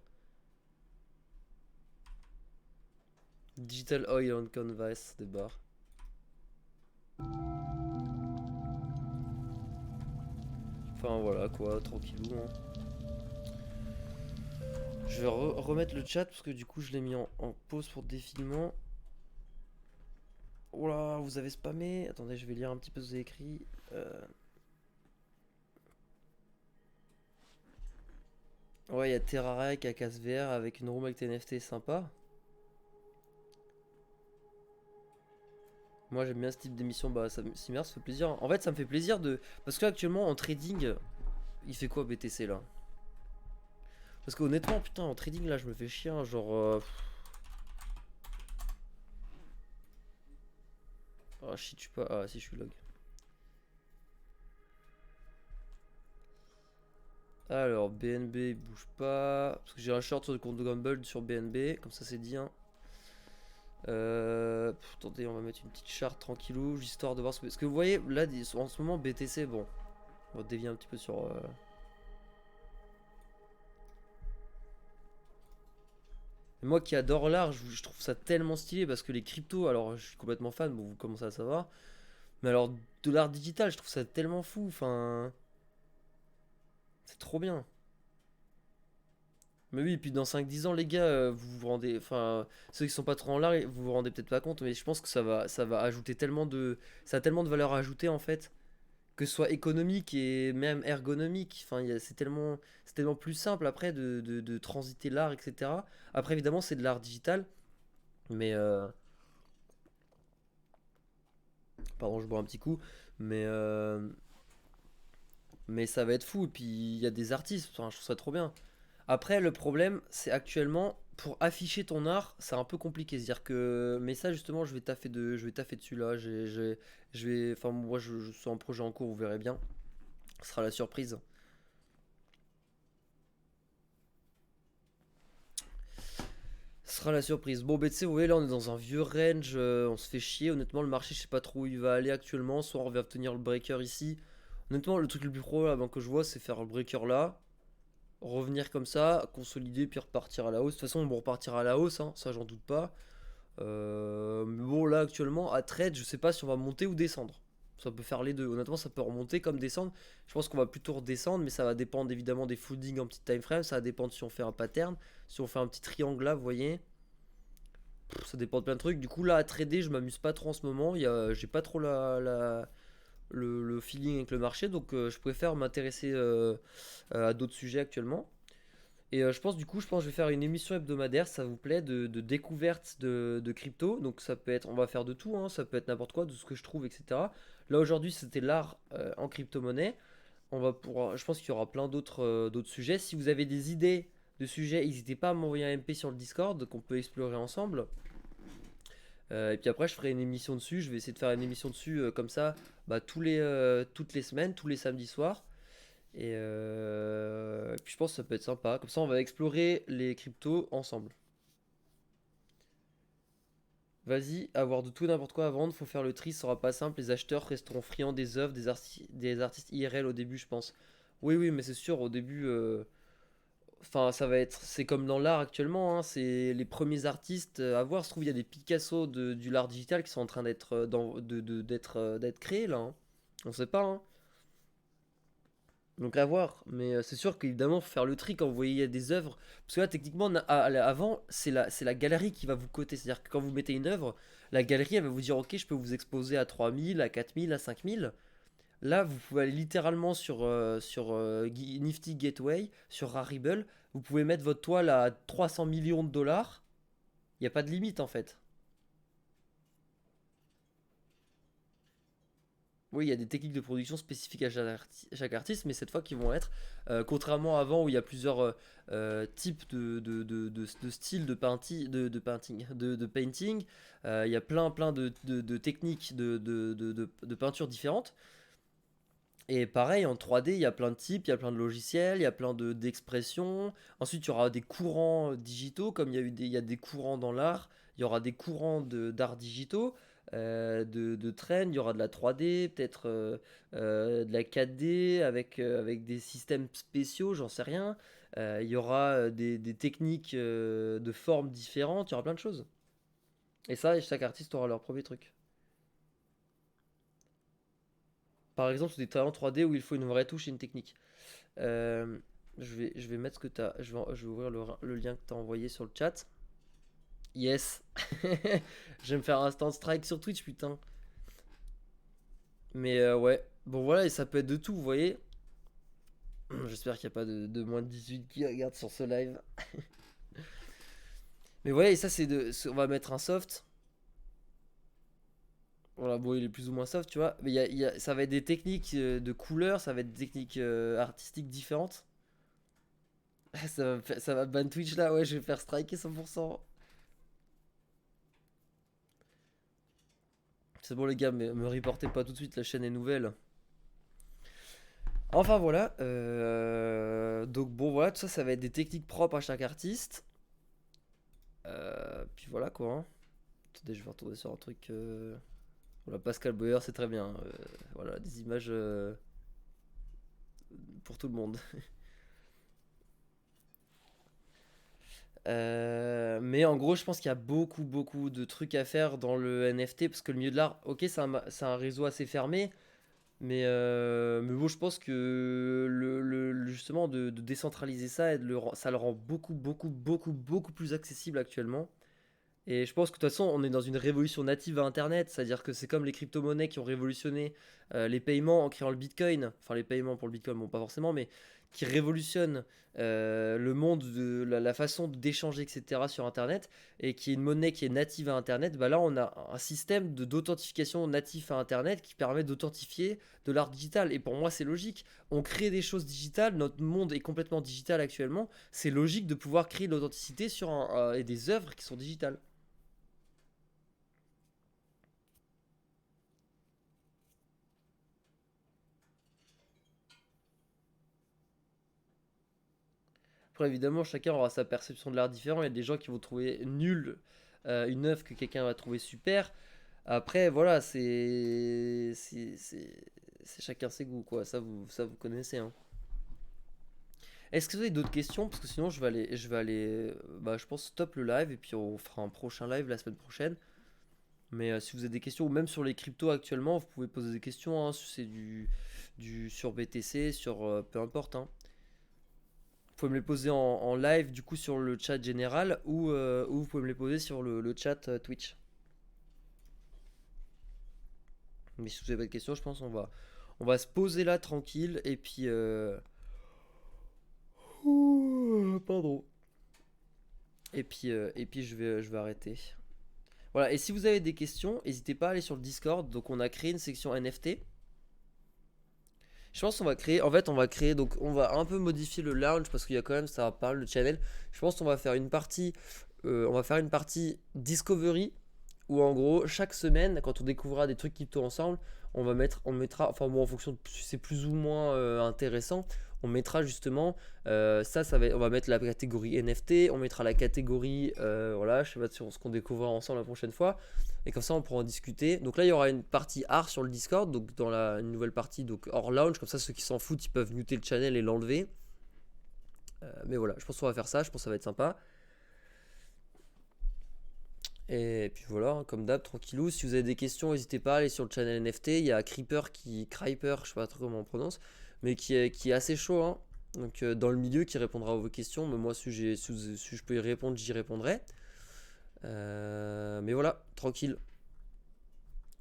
Digital Oil on Canvas des bars. Enfin voilà quoi, tranquillou, hein. Je vais remettre le chat parce que du coup je l'ai mis en pause pour défilement. Oh là, vous avez spammé. Attendez, je vais lire un petit peu ce que vous avez écrit. Ouais, il y a Terrarec à VR avec une room avec NFT sympa. Moi j'aime bien ce type d'émission, bah ça fait plaisir. En fait ça me fait plaisir de... Parce que là, actuellement en trading, il fait quoi BTC là? Parce qu'honnêtement putain en trading là je me fais chier, hein, genre... Ah shit je suis pas... Ah si je suis log. Alors BNB il bouge pas. Parce que j'ai un short sur le compte de Gamble sur BNB, comme ça c'est dit, hein. Attendez, on va mettre une petite charte tranquillou, histoire de voir ce que... Parce que vous voyez, là, en ce moment, BTC, bon, on va dévier un petit peu sur... Moi qui adore l'art, je trouve ça tellement stylé parce que les cryptos, alors je suis complètement fan, bon, vous commencez à savoir, mais alors de l'art digital, je trouve ça tellement fou, enfin... C'est trop bien. Mais oui, et puis dans 5 10 ans, les gars, vous vous rendez... Enfin, ceux qui sont pas trop en l'art, vous vous rendez peut-être pas compte, mais je pense que ça va ajouter tellement de... Ça a tellement de valeur ajoutée, en fait, que ce soit économique et même ergonomique. Enfin, c'est tellement plus simple après de transiter l'art, etc. Après, évidemment, c'est de l'art digital, mais pardon, je bois un petit coup, mais mais ça va être fou. Et puis il y a des artistes. Enfin, je trouve ça trop bien. Après, le problème, c'est actuellement pour afficher ton art, c'est un peu compliqué. C'est-à-dire que, mais ça justement, je vais taffer dessus là. Enfin, moi, je suis en projet en cours, vous verrez bien. Ce sera la surprise. Ce sera la surprise. Bon, bah, tu sais, vous voyez, là, on est dans un vieux range. On se fait chier. Honnêtement, le marché, je sais pas trop où il va aller actuellement. Soit on va obtenir le breaker ici. Honnêtement, le truc le plus probable que je vois, c'est faire le breaker là. Revenir comme ça, consolider, puis repartir à la hausse. De toute façon, on repartira à la hausse, hein, ça, j'en doute pas. Mais bon, là, actuellement, à trade, je sais pas si on va monter ou descendre. Ça peut faire les deux. Honnêtement, ça peut remonter comme descendre. Je pense qu'on va plutôt redescendre, mais ça va dépendre évidemment des foldings en petit time frame. Ça va dépendre si on fait un pattern, si on fait un petit triangle là, vous voyez. Ça dépend de plein de trucs. Du coup, là, à trader, je m'amuse pas trop en ce moment. J'ai pas trop le feeling avec le marché, donc je préfère m'intéresser à d'autres sujets actuellement. Et je pense que je vais faire une émission hebdomadaire, ça vous plaît, de découverte de crypto. Donc ça peut être, on va faire de tout, hein, ça peut être n'importe quoi, de ce que je trouve, etc. Là aujourd'hui c'était l'art en crypto-monnaie. Je pense qu'il y aura plein d'autres sujets. Si vous avez des idées de sujets, n'hésitez pas à m'envoyer un MP sur le Discord qu'on peut explorer ensemble. Et puis après je ferai une émission dessus. Je vais essayer de faire une émission dessus comme ça, bah, toutes les semaines, tous les samedis soirs. Et puis je pense que ça peut être sympa. Comme ça, on va explorer les cryptos ensemble. Vas-y, avoir de tout et n'importe quoi à vendre, faut faire le tri, ce sera pas simple. Les acheteurs resteront friands des œuvres, des artistes IRL au début, je pense. Oui, oui, mais c'est sûr, au début. Enfin, ça va être. C'est comme dans l'art actuellement, hein, c'est les premiers artistes à voir. Se trouve, il y a des Picasso du l'art digital qui sont en train d'être d'être créés là, hein. On sait pas, hein. Donc à voir, mais c'est sûr qu'évidemment, faut faire le tri quand vous voyez des œuvres. Parce que là, techniquement, avant, c'est la galerie qui va vous coter. C'est-à-dire que quand vous mettez une œuvre, la galerie, elle va vous dire, ok, je peux vous exposer à 3000, à 4000, à 5000. Là, vous pouvez aller littéralement sur Nifty Gateway, sur Rarible. Vous pouvez mettre votre toile à 300 millions de dollars. Il n'y a pas de limite en fait. Oui, il y a des techniques de production spécifiques à chaque artiste, mais cette fois qui vont être, contrairement à avant où il y a plusieurs types de styles de painting, il y a plein de techniques de peinture différentes. Et pareil, en 3D, il y a plein de types, il y a plein de logiciels, il y a plein d'expressions. Ensuite, il y aura des courants digitaux, comme il y a des courants dans l'art. Il y aura des courants d'art digitaux, de trend. Il y aura de la 3D, peut-être de la 4D avec des systèmes spéciaux, j'en sais rien. Il y aura des techniques de formes différentes. Il y aura plein de choses. Et ça, chaque artiste aura leur premier truc. Par exemple, sur des talents 3D où il faut une vraie touche et une technique. Euh, je vais mettre ce que t'as. Je vais ouvrir le lien que t'as envoyé sur le chat. Yes. Je vais me faire un stand strike sur Twitch, putain. Mais ouais. Bon voilà, et ça peut être de tout, vous voyez. J'espère qu'il n'y a pas de moins de 18 qui regardent sur ce live. Mais voilà, et ça on va mettre un soft. Voilà, bon, il est plus ou moins soft, tu vois. Mais ça va être des techniques de couleurs, ça va être des techniques artistiques différentes. Ça va ban Twitch là, ouais, je vais faire striker 100%. C'est bon les gars, mais me reportez pas tout de suite, la chaîne est nouvelle. Enfin voilà, donc bon voilà, tout ça, ça va être des techniques propres à chaque artiste. Puis voilà quoi, hein. Attendez, je vais retourner sur un truc. Voilà, Pascal Boyer, c'est très bien. Voilà, des images pour tout le monde. Mais en gros, je pense qu'il y a beaucoup de trucs à faire dans le NFT parce que le milieu de l'art, ok, c'est un réseau assez fermé, mais bon, je pense que justement de décentraliser ça, ça le rend beaucoup plus accessible actuellement. Et je pense que de toute façon, on est dans une révolution native à Internet, c'est-à-dire que c'est comme les crypto-monnaies qui ont révolutionné les paiements en créant le Bitcoin, enfin les paiements pour le Bitcoin, bon pas forcément, mais qui révolutionnent le monde de la façon d'échanger, etc. sur Internet, et qui est une monnaie qui est native à Internet. Bah là, on a un système d'authentification natif à Internet qui permet d'authentifier de l'art digital. Et pour moi, c'est logique. On crée des choses digitales, notre monde est complètement digital actuellement. C'est logique de pouvoir créer de l'authenticité sur et des œuvres qui sont digitales. Après, évidemment, chacun aura sa perception de l'art différent. Il y a des gens qui vont trouver nul une œuvre que quelqu'un va trouver super. Après, voilà, c'est chacun ses goûts, quoi. Ça vous connaissez, hein. Est-ce que vous avez d'autres questions? Parce que sinon, bah, je pense, stop le live et puis on fera un prochain live la semaine prochaine. Mais si vous avez des questions, ou même sur les cryptos actuellement, vous pouvez poser des questions, hein, si c'est sur BTC, sur peu importe, hein. Vous pouvez me les poser en live du coup sur le chat général ou vous pouvez me les poser sur le chat Twitch. Mais si vous avez pas de questions, je pense on va se poser là tranquille et puis ouh, pardon. Et puis je vais arrêter. Voilà, et si vous avez des questions, n'hésitez pas à aller sur le Discord. Donc on a créé une section NFT. Je pense qu'on va créer, en fait, on va créer, donc on va un peu modifier le lounge parce qu'il y a quand même, ça va pas le channel. Je pense qu'on va faire une partie Discovery où en gros, chaque semaine, quand on découvrira des trucs crypto ensemble, on mettra, enfin bon, en fonction de si c'est plus ou moins intéressant, on mettra justement, on va mettre la catégorie NFT, on mettra la catégorie, voilà, je sais pas sur ce qu'on découvrira ensemble la prochaine fois, et comme ça on pourra en discuter. Donc là, il y aura une partie art sur le Discord, donc dans une nouvelle partie, donc hors lounge, comme ça ceux qui s'en foutent, ils peuvent muter le channel et l'enlever. Mais voilà, je pense qu'on va faire ça, je pense que ça va être sympa. Et puis voilà, hein, comme d'hab, tranquillou. Si vous avez des questions, n'hésitez pas à aller sur le channel NFT. Il y a Creeper, je sais pas trop comment on prononce, mais qui est assez chaud, hein. Donc dans le milieu, qui répondra à vos questions. Mais moi, si je peux y répondre, j'y répondrai. Mais voilà, tranquille.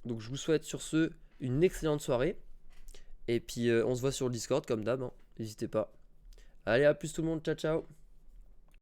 Donc je vous souhaite sur ce une excellente soirée. Et puis on se voit sur le Discord comme d'hab, hein. N'hésitez pas. Allez, à plus tout le monde, ciao ciao.